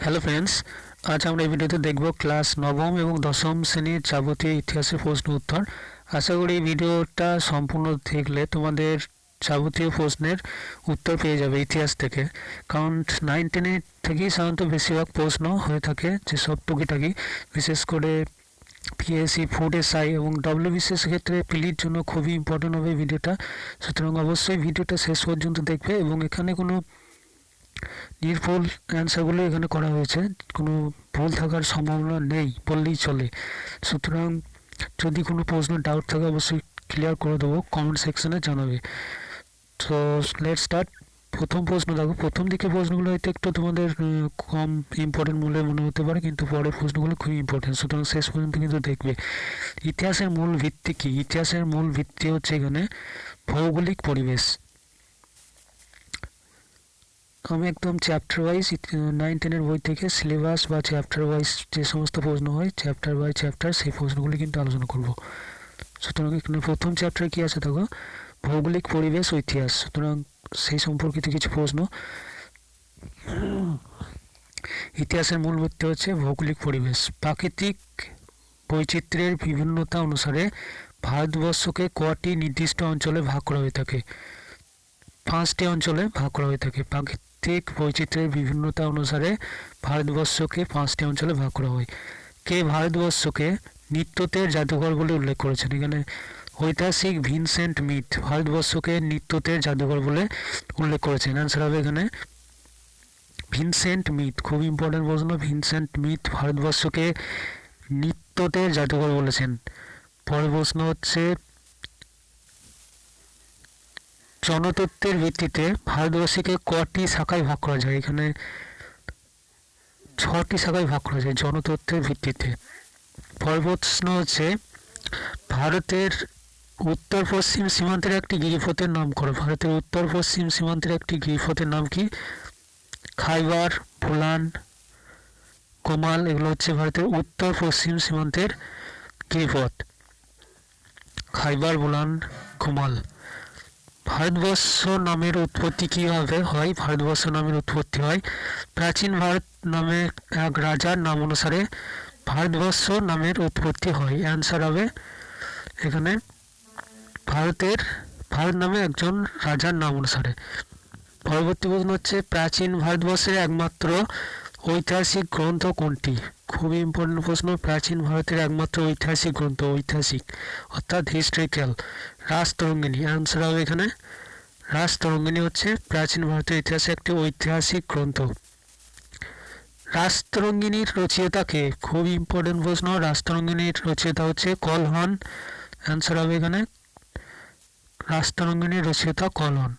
Hello friends, আজ আমরা এই ভিডিওতে দেখব ক্লাস নবম এবং দশম শ্রেণীর যাবতীয় ইতিহাসের প্রশ্ন উত্তর। আশা করি এই ভিডিওটা সম্পূর্ণ দেখলে তোমাদের যাবতীয় প্রশ্নের উত্তর পেয়ে যাবে ইতিহাস থেকে, কারণ 9-10 থেকেই সাধারণত বেশিরভাগ প্রশ্ন হয়ে থাকে, যেসব টুকিটাকি বিশেষ করে পিএসসি, ফুড এসআই এবং ডব্লিউবিসিএস ক্ষেত্রে পিলির জন্য খুবই ইম্পর্টেন্ট হবে ভিডিওটা। সুতরাং অবশ্যই ভিডিওটা শেষ পর্যন্ত দেখবে এবং এখানে কোনো নির্ভুল অ্যান্সারগুলো এখানে করা হয়েছে, কোনো ভুল থাকার সম্ভাবনা নেই বললেই চলে। সুতরাং যদি কোনো প্রশ্ন ডাউট থাকে অবশ্যই ক্লিয়ার করে দেবো, কমেন্ট সেকশনে জানাবে। তো লেট স্টার্ট। প্রথম প্রশ্ন দেখো, প্রথম দিকে প্রশ্নগুলো হয়তো একটু তোমাদের কম ইম্পর্টেন্ট বলে মনে হতে পারে, কিন্তু পরের প্রশ্নগুলো খুবই ইম্পর্টেন্ট, সুতরাং শেষ পর্যন্ত কিন্তু দেখবে। ইতিহাসের মূল ভিত্তি কী? ইতিহাসের মূল ভিত্তি হচ্ছে এখানে ভৌগোলিক পরিবেশ। আমি একদম চ্যাপ্টার ওয়াইজ 9-10 বই থেকে সিলেবাস বা চ্যাপ্টার ওয়াইজ যে সমস্ত প্রশ্ন হয় চ্যাপ্টার বাই চ্যাপ্টার, সেই প্রশ্নগুলি কিন্তু আলোচনা করব। সুতরাং এখানে প্রথম চ্যাপ্টারে কী আছে দেখো, ভৌগোলিক পরিবেশ ও ইতিহাস। সুতরাং সেই সম্পর্কিত কিছু প্রশ্ন। ইতিহাসের মূল ভিত্তি হচ্ছে ভৌগোলিক পরিবেশ। প্রাকৃতিক বৈচিত্র্যের বিভিন্নতা অনুসারে ভারতবর্ষকে কটি নির্দিষ্ট অঞ্চলে ভাগ করা হয়ে থাকে? 5টি অঞ্চলে ভাগ করা হয়ে থাকে। প্রাকৃতিক বৈচিত্র্যের বিভিন্নতা অনুসারে ভারতবর্ষকে 5টি অঞ্চলে ভাগ করা হয়। কে ভারতবর্ষকে নৃত্যতের জাদুঘর বলে উল্লেখ করেছেন? এখানে ঐতিহাসিক ভিনসেন্ট মিথ ভারতবর্ষকে নৃত্যতের জাদুঘর বলে উল্লেখ করেছেন। অ্যান্সার হবে এখানে ভিনসেন্ট মিথ। খুব ইম্পর্টেন্ট প্রশ্ন। ভিনসেন্ট মিথ ভারতবর্ষকে নৃত্যতের জাদুঘর বলেছেন। পরের প্রশ্ন হচ্ছে, জনতত্ত্বের ভিত্তিতে ভারতবর্ষকে কটি শাখায় ভাগ করা যায়? এখানে 6টি শাখায় ভাগ করা যায় জনতত্ত্বের ভিত্তিতে। পরের প্রশ্ন হচ্ছে, ভারতের উত্তর পশ্চিম সীমান্তের একটি গিরিপথের নাম করো। ভারতের উত্তর পশ্চিম সীমান্তের একটি গিরিপথের নাম কি? খাইবার, বোলান, কোমাল, এগুলো হচ্ছে ভারতের উত্তর পশ্চিম সীমান্তের গিরিপথ। খাইবার, বোলান, কোমাল। ভারতবর্ষ নামের উৎপত্তি কীভাবে হয়? ভারতবর্ষ নামের উৎপত্তি হয় প্রাচীন ভারত নামে এক রাজার নাম অনুসারে ভারতবর্ষ নামের উৎপত্তি হয়। অ্যান্সার হবে এখানে ভারত নামে একজন রাজার নাম অনুসারে। পরবর্তী প্রশ্ন হচ্ছে, প্রাচীন ভারতবর্ষের একমাত্র ঐতিহাসিক গ্রন্থ কোনটি? খুবই ইম্পর্টেন্ট প্রশ্ন। প্রাচীন ভারতের একমাত্র ঐতিহাসিক গ্রন্থ, ঐতিহাসিক অর্থাৎ হিস্ট্রিক্যাল, রাজতরঙ্গিনী। অ্যান্সার হবে এখানে রাজতরঙ্গিনী হচ্ছে প্রাচীন ভারতের ইতিহাসে একটি ঐতিহাসিক গ্রন্থ। রাজতরঙ্গিনীর রচয়িতাকে? খুব ইম্পর্টেন্ট প্রশ্ন। রাজতরঙ্গিনীর রচয়িতা হচ্ছে কলহন। অ্যান্সার হবে এখানে রাজতরঙ্গিনীর রচয়িতা কলহন।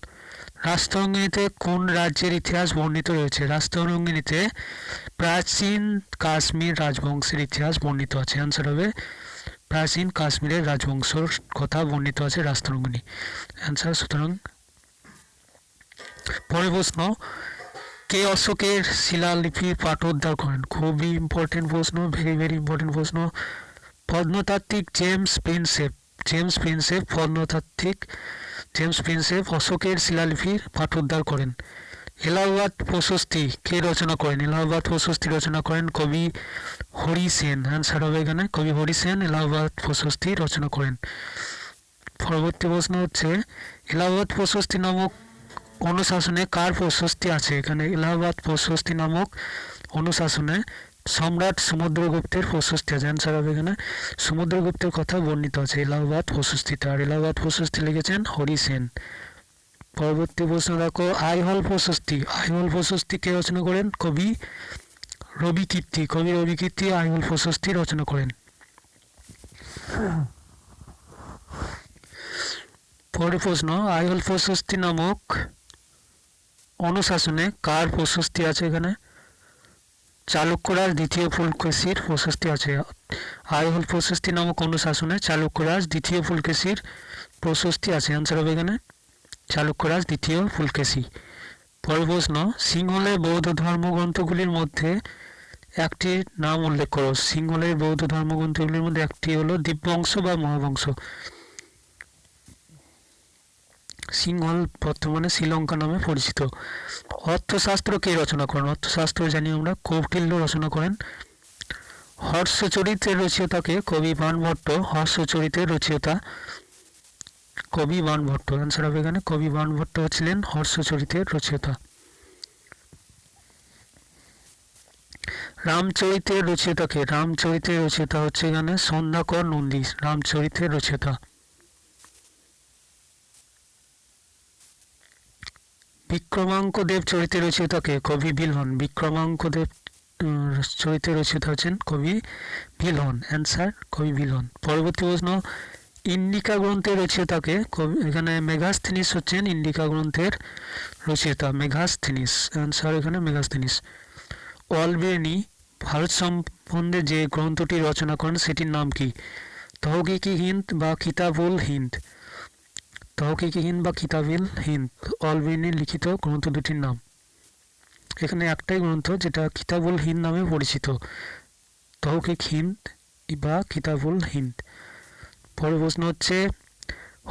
রাজতরঙ্গিনীতে কোন রাজ্যের ইতিহাস বর্ণিত রয়েছে? রাজতরঙ্গিনীতে প্রাচীন কাশ্মীর রাজবংশের ইতিহাস বর্ণিত আছে। অ্যান্সার হবে প্রাচীন কাশ্মীরের রাজবংশের কথা বর্ণিত আছে রাজতরঙ্গিনী। অ্যান্সার। সুতরাং পরের প্রশ্ন, কে অশোকের শিলালিপির পাঠোদ্ধার করেন? খুবই ইম্পর্টেন্ট প্রশ্ন, ভেরি ভেরি ইম্পর্টেন্ট প্রশ্ন। প্রত্নতাত্ত্বিক জেমস প্রিন্সেপ প্রত্নতাত্ত্বিক জেমস প্রিন্সেপ অশোকের শিলালিপির পাঠোদ্ধার করেন। এলাহাবাদ প্রশস্তি কে রচনা করেন? এলাহাবাদ প্রশস্তি রচনা করেন কবি হরি সেন। অ্যান্সার হবে এখানে কবি হরি সেন এলাহাবাদ প্রশস্তি রচনা করেন। পরবর্তী প্রশ্ন হচ্ছে, এলাহাবাদ প্রশস্তি নামক অনুশাসনে কার প্রশস্তি আছে? এখানে এলাহাবাদ প্রশস্তি নামক অনুশাসনে সম্রাট সমুদ্রগুপ্তের প্রশস্তি আছে। অ্যান্সার হবে এখানে সমুদ্রগুপ্তের কথা বর্ণিত আছে এলাহাবাদ প্রশস্তিতে, আর এলাহাবাদ প্রশস্তি লিখেছেন হরি সেন। পরবর্তী প্রশ্ন দেখো, আইহোল প্রশস্তি কে রচনা করেন? কবি রবি কীর্তি আইহোল প্রশস্তি রচনা করেন। পরের প্রশ্ন, আইহোল প্রশস্তি নামক অনুশাসনে কার প্রশস্তি আছে? এখানে চালুক্যরাজ দ্বিতীয় পুলকেশীর প্রশস্তি আছে। আইহোল প্রশস্তি নামক অনুশাসনে চালুক্যরাজ দ্বিতীয় পুলকেশীর প্রশস্তি আছে। অ্যান্সার হবে এখানে চালুক্যরাজ দ্বিতীয় পুলকেশী। পরের প্রশ্ন, সিংহলের বৌদ্ধ ধর্মগ্রন্থগুলির মধ্যে একটি নাম উল্লেখ করো। সিংহলের বৌদ্ধ ধর্মগ্রন্থগুলির মধ্যে একটি হলো দীপবংশ বা মহাবংশ। সিংহল বর্তমানে শ্রীলঙ্কা নামে পরিচিত। অর্থশাস্ত্র কে রচনা করেন? অর্থশাস্ত্র জানি আমরা কৌটিল্য রচনা করেন। হর্ষচরিতের রচয়িতাকে? কবি বাণভট্ট। হর্ষচরিতের রচয়িতা কবি বাণভট্ট। অ্যান্সার হবে এখানে কবি বাণভট্ট ছিলেন হর্ষচরিতের রচয়িতা। রামচরিতের রচয়িতাকে? রামচরিতের রচয়িতা হচ্ছে এখানে সন্ধ্যাকর নন্দী। রামচরিতের রচয়িতা। বিক্রমাঙ্ক দেব চরিতের রচয়িতাকে? কবি বিলহন। বিক্রমাঙ্ক দেব চরিতের রচয়িতা হচ্ছেন কবি বিলহন। অ্যান্সার কবি বিলহন। পরবর্তী প্রশ্ন, ইন্ডিকা গ্রন্থের রচয়িতাকে? এখানে মেগাস্থিনিস হচ্ছেন ইন্ডিকা গ্রন্থের রচয়িতা, মেগাস্থিনিস। অ্যান্সার এখানে মেগাস্থিনিস। অলবেনি ভারত সম্বন্ধে যে গ্রন্থটি রচনা করেন সেটির নাম কি? তহকিকি হিন্দ বা কিতাবুল হিন্দ? তহকিকি হিন্দ বা কিতাবুল হিন্দ অলবেনি লিখিত গ্রন্থ দুটির নাম। এখানে একটাই গ্রন্থ যেটা কিতাবুল হিন্দ নামে পরিচিত, তহকিক হিন্দ বা কিতাবুল হিন্দ। পরের প্রশ্ন হচ্ছে,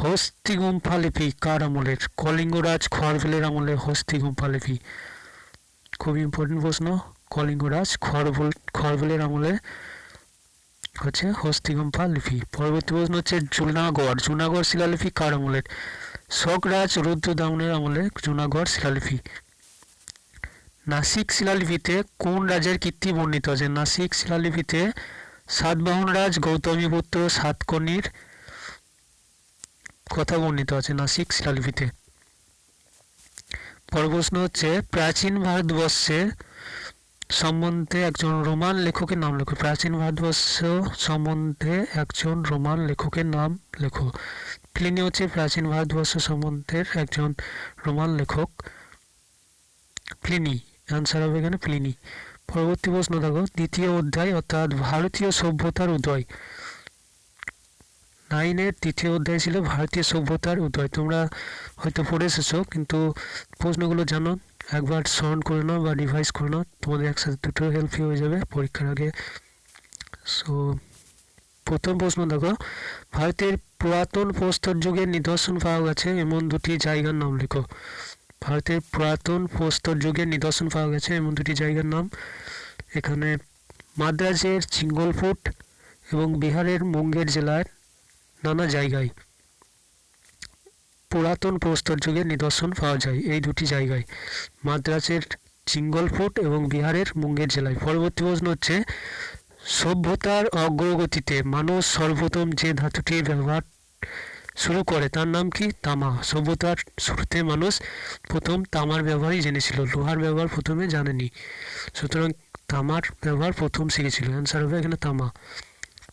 হস্তিগুম্ফা লিপি কার আমলের? কলিঙ্গরাজ খরবেলের আমলে হস্তিগুম্ফা লিপি। খুব ইম্পর্টেন্ট প্রশ্ন। কলিঙ্গরাজ খরবেলের আমলে হচ্ছে হস্তিগুম্ফা লিপি। পরবর্তী প্রশ্ন হচ্ছে, জুনাগড় শিলালিপি কার আমলের? শকরাজ রুদ্রদামনের আমলে জুনাগড় শিলালিপি। নাসিক শিলালিপিতে কোন রাজের কীর্তি বর্ণিত আছে? নাসিক শিলালিপিতে সাতবাহন রাজ গৌতমীপুত্র সাতকর্ণীর কথা বর্ণিত আছে নাসিক শিলালিপিতে। পরের প্রশ্ন হচ্ছে, প্রাচীন ভারতবর্ষের সম্বন্ধে একজন রোমান লেখকের নাম লেখো। প্রাচীন ভারতবর্ষ সম্বন্ধে একজন রোমান লেখকের নাম লেখো। প্লিনি হচ্ছে প্রাচীন ভারতবর্ষ সম্বন্ধের একজন রোমান লেখক, প্লিনি। অ্যান্সার হবে এখানে প্লিনি। পরবর্তী প্রশ্ন দেখো, দ্বিতীয় অধ্যায় অর্থাৎ ভারতীয় সভ্যতার উদয়। 9-এর দ্বিতীয় অধ্যায় ছিল ভারতীয় সভ্যতার উদয়। তোমরা হয়তো পড়ে এসেছো, কিন্তু প্রশ্নগুলো জানো, একবার স্মরণ করে নাও বা রিভাইজ করে নাও, তোমাদের একসাথে দুটো হেল্পই হয়ে যাবে পরীক্ষার আগে। সো প্রথম প্রশ্ন দেখো, ভারতের পুরাতন প্রস্তর যুগের নিদর্শন পাওয়া গেছে এমন দুটি জায়গার নাম লেখো। ভারতের পুরাতন প্রস্তর যুগের নিদর্শন পাওয়া গেছে এমন দুটি জায়গার নাম। এখানে মাদ্রাজের চিঙ্গলফোর্ট এবং বিহারের মুঙ্গের জেলার নানা জায়গায় পুরাতন প্রস্তর যুগের নিদর্শন পাওয়া যায়, এই দুটি জায়গায়, মাদ্রাজের চিঙ্গলফোর্ট এবং বিহারের মুঙ্গের জেলায়। পরবর্তী প্রশ্ন হচ্ছে, সভ্যতার অগ্রগতিতে মানুষ সর্বপ্রথম যে ধাতুটির ব্যবহার শুরু করে তার নাম কি? তামা। সভ্যতার শুরুতে মানুষ প্রথম তামার ব্যবহারই জেনেছিল, লোহার ব্যবহার প্রথমে জানেনি, সুতরাং তামার ব্যবহার প্রথম শিখেছিল। অ্যান্সার হবে এখানে তামা।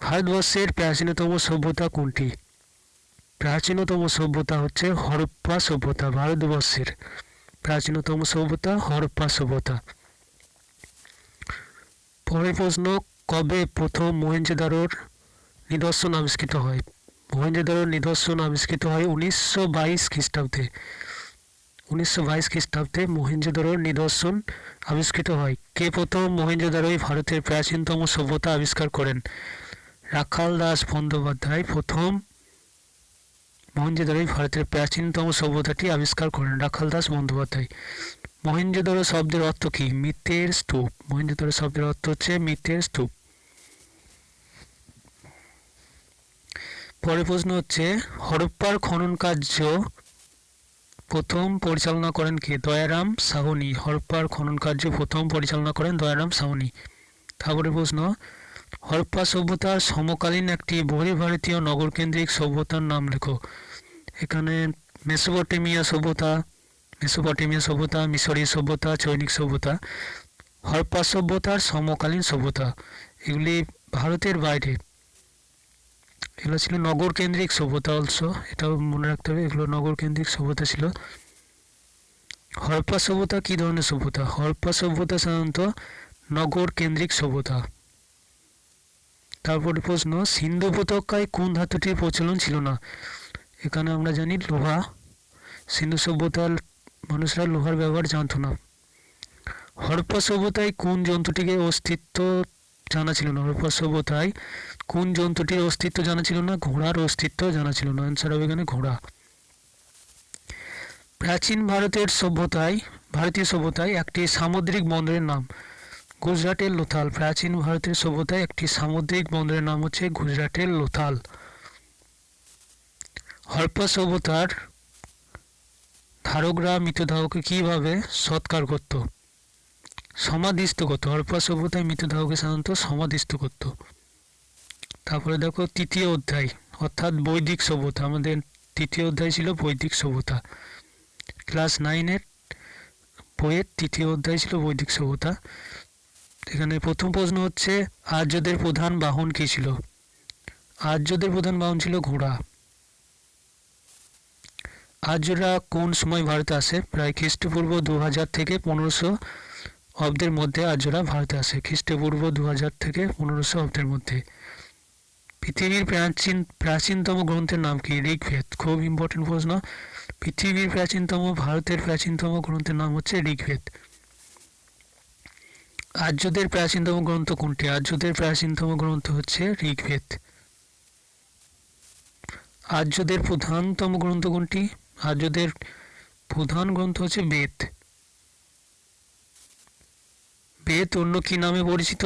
ভারতবর্ষের প্রাচীনতম সভ্যতা কোনটি? প্রাচীনতম সভ্যতা হচ্ছে হরপ্পা সভ্যতা। ভারতবর্ষের প্রাচীনতম সভ্যতা হরপ্পা সভ্যতা। পরের প্রশ্ন, কবে প্রথম মহেঞ্জোদারোর নিদর্শন আবিষ্কৃত হয়? মহেঞ্জোদারোর নিদর্শন আবিষ্কৃত হয় 1922 খ্রিস্টাব্দে। 1922 খ্রিস্টাব্দে মহেঞ্জোদারোর নিদর্শন আবিষ্কৃত হয়। কে প্রথম মহেঞ্জোদারোই ভারতের প্রাচীনতম সভ্যতা আবিষ্কার করেন? রাখাল দাস বন্দ্যোপাধ্যায় প্রথম মহেঞ্জোদারোই ভারতের প্রাচীনতম সভ্যতাটি আবিষ্কার করেন, রাখাল দাস বন্দ্যোপাধ্যায়। মহেঞ্জোদারো শব্দের অর্থ কি? মৃতের স্তূপ। মহেঞ্জোদারো শব্দের অর্থ হচ্ছে মৃতের স্তূপ। পরের প্রশ্ন হচ্ছে, হরপ্পার খনন কার্য প্রথম পরিচালনা করেন কে? দয়ারাম সাহনি। হরপ্পার খনন কার্য প্রথম পরিচালনা করেন দয়ারাম সাহনি। তারপরে প্রশ্ন, হরপ্পা সভ্যতার সমকালীন একটি বহির্ভারতীয় নগরকেন্দ্রিক সভ্যতার নাম লেখো। এখানে মেসোপটেমিয়া সভ্যতা, মিশরীয় সভ্যতা, চৈনিক সভ্যতা। হরপ্পা সভ্যতার সমকালীন সভ্যতা, এগুলি ভারতের বাইরে, এগুলো ছিল নগরকেন্দ্রিক সভ্যতা। অলসো এটাও মনে রাখতে হবে, এগুলো নগরকেন্দ্রিক সভ্যতা ছিল। হরপ্পা সভ্যতা কী ধরনের সভ্যতা? হরপ্পা সভ্যতা সাধারণত নগরকেন্দ্রিক সভ্যতা। তারপরে প্রশ্ন, সিন্ধু উপত্যকায় কোন ধাতুটির প্রচলন ছিল না? এখানে আমরা জানি লোহা। সিন্ধু সভ্যতার মানুষরা লোহার ব্যবহার জানতো না। হরপ্পা সভ্যতায় কোন জন্তুটিকে অস্তিত্ব জানা ছিল না? হরপ্পা সভ্যতায় কোন জন্তুটির অস্তিত্ব জানা ছিল না? ঘোড়ার অস্তিত্ব জানা ছিল না। অ্যান্সার হবে এখানে ঘোড়া। প্রাচীন ভারতীয় সভ্যতায় একটি সামুদ্রিক বন্দরের নাম গুজরাটের লোথাল। প্রাচীন ভারতের সভ্যতায় একটি সামুদ্রিক বন্দরের নাম হচ্ছে গুজরাটের লোথাল। হরপ্পা সভ্যতার ধারকরা মৃতদেহকে কিভাবে সৎকার করত? সমাধিস্থ করত। হরপ্পা সভ্যতায় মৃতদেহকে সাধারণত সমাধিস্থ করত। তারপরে দেখো তৃতীয় অধ্যায় অর্থাৎ বৈদিক সভ্যতা। আমাদের তৃতীয় অধ্যায় ছিল বৈদিক সভ্যতা। ক্লাস 9-এর বইয়ের তৃতীয় অধ্যায় ছিল বৈদিক সভ্যতা। এখানে প্রথম প্রশ্ন হচ্ছে আর্যদের প্রধান বাহন কী ছিল? আর্যদের প্রধান বাহন ছিল ঘোড়া। আর্যরা কোন সময় ভারতে আসে? প্রায় খ্রিস্টপূর্ব 2000 থেকে 1500 অব্দের মধ্যে আর্যরা ভারতে আসে। খ্রিস্টপূর্ব 2000 থেকে 1500 অব্দের মধ্যে। পৃথিবীর প্রাচীনতম গ্রন্থের নাম কি? ঋগ্বেদ। খুব ইম্পর্টেন্ট প্রশ্ন। পৃথিবীর ভারতের প্রাচীনতম গ্রন্থের নাম হচ্ছে ঋগ্বেদ। আর্যদের প্রাচীনতম গ্রন্থ কোনটি? আর্যদের প্রাচীনতম গ্রন্থ হচ্ছে ঋগ্বেদ। আর্যদের প্রধানতম গ্রন্থ কোনটি? আর্যদের প্রধান গ্রন্থ হচ্ছে বেদ। বেদ অন্য কি নামে পরিচিত?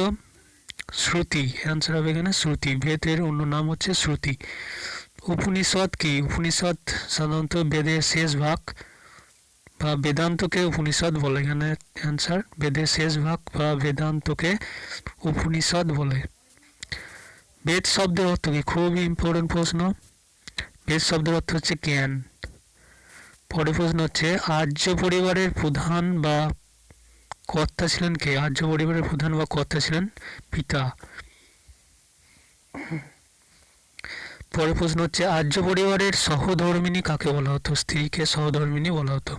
শ্রুতি। অ্যান্সার হবে এখানে শ্রুতি। বেদের অন্য নাম হচ্ছে শ্রুতি। উপনিষদ কি? উপনিষদ সাধারণত বেদের শেষ ভাগ বা বেদান্তকে উপনিষদ বলে। এখানে অ্যান্সার বেদের শেষ ভাগ বা বেদান্তকে উপনিষদ বলে। বেদ শব্দের অর্থ কি? খুবই ইম্পর্টেন্ট প্রশ্ন। বেদ শব্দের অর্থ হচ্ছে জ্ঞান। পরের প্রশ্ন হচ্ছে আর্য পরিবারের প্রধান বা কর্তা ছিলেন কে? আর্য পরিবারের প্রধান বা কর্তা ছিলেন পিতা। পরের প্রশ্ন হচ্ছে আর্য পরিবারের সহধর্মিণী কাকে বলা হতো? স্ত্রীকে সহধর্মিণী বলা হতো।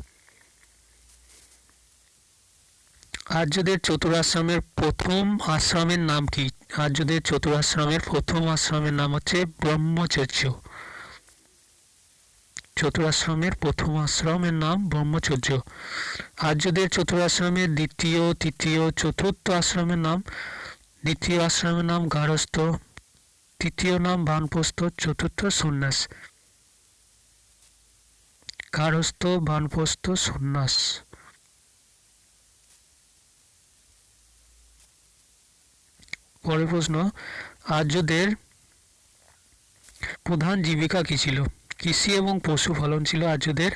আর্যদের চতুরাশ্রমের প্রথম আশ্রমের নাম কি? আর্যদের চতুরাশ্রমের প্রথম আশ্রমের নাম হচ্ছে ব্রহ্মচর্য। চতুরাশ্রমের প্রথম আশ্রমের নাম ব্রহ্মচর্য। আর্যদের চতুরাশ্রমের দ্বিতীয়, তৃতীয়, চতুর্থ আশ্রমের নাম? দ্বিতীয় আশ্রমের নাম গার্হস্থ্য, তৃতীয় নাম বানপ্রস্থ, চতুর্থ সন্ন্যাস। গার্হস্থ্য, বানপ্রস্থ, সন্ন্যাস। পরের প্রশ্ন আর্যদের প্রধান জীবিকা কি ছিল? কৃষি এবং পশুপালন ছিল আর্যদের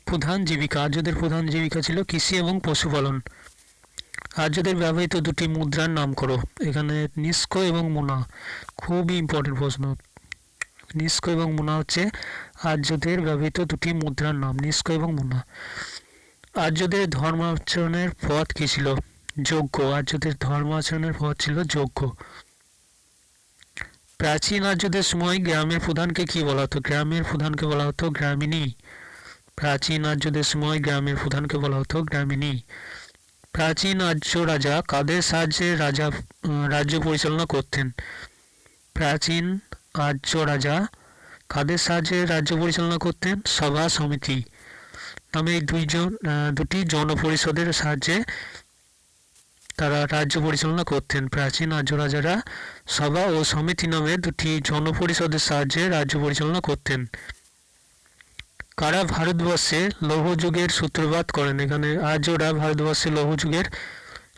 প্রধান জীবিকা। আর্যদের প্রধান জীবিকা ছিল কৃষি এবং পশুপালন। আর্যদের ব্যবহৃত দুটি মুদ্রার নাম করো। এখানে নিষ্ক এবং মুনা। খুবই ইম্পর্টেন্ট প্রশ্ন। নিষ্ক এবং মুনা হচ্ছে আর্যদের ব্যবহৃত দুটি মুদ্রার নাম, নিষ্ক এবং মুনা। আর্যদের ধর্মাচরণের পথ কী ছিল? যজ্ঞ। আর্যদের ধর্মাচরণের পথ ছিল যজ্ঞ। প্রাচীন আর্যদের সময় গ্রামের প্রধানকে কি বলা হতো? গ্রামের প্রধানকে বলা হতো গ্রামিণী। প্রাচীন আর্যদের সময় গ্রামের প্রধানকে বলা হতো গ্রামিণী। প্রাচীন আর্য রাজা কাদের সাহায্যে রাজ্য পরিচালনা করতেন? প্রাচীন আর্য রাজা কাদের সাহায্যে রাজ্য পরিচালনা করতেন? সভা সমিতি নামে এই দুটি জনপরিষদের সাহায্যে তারা রাজ্য পরিচালনা করতেন। প্রাচীন আর্য রাজারা সভা ও সমিতি নামে দুটি জনপরিষদের সাহায্যে রাজ্য পরিচালনা করতেন। কারা ভারতবর্ষে লৌহযুগের সূত্রপাত করেন? এখানে আর্যরা ভারতবর্ষে লৌহযুগের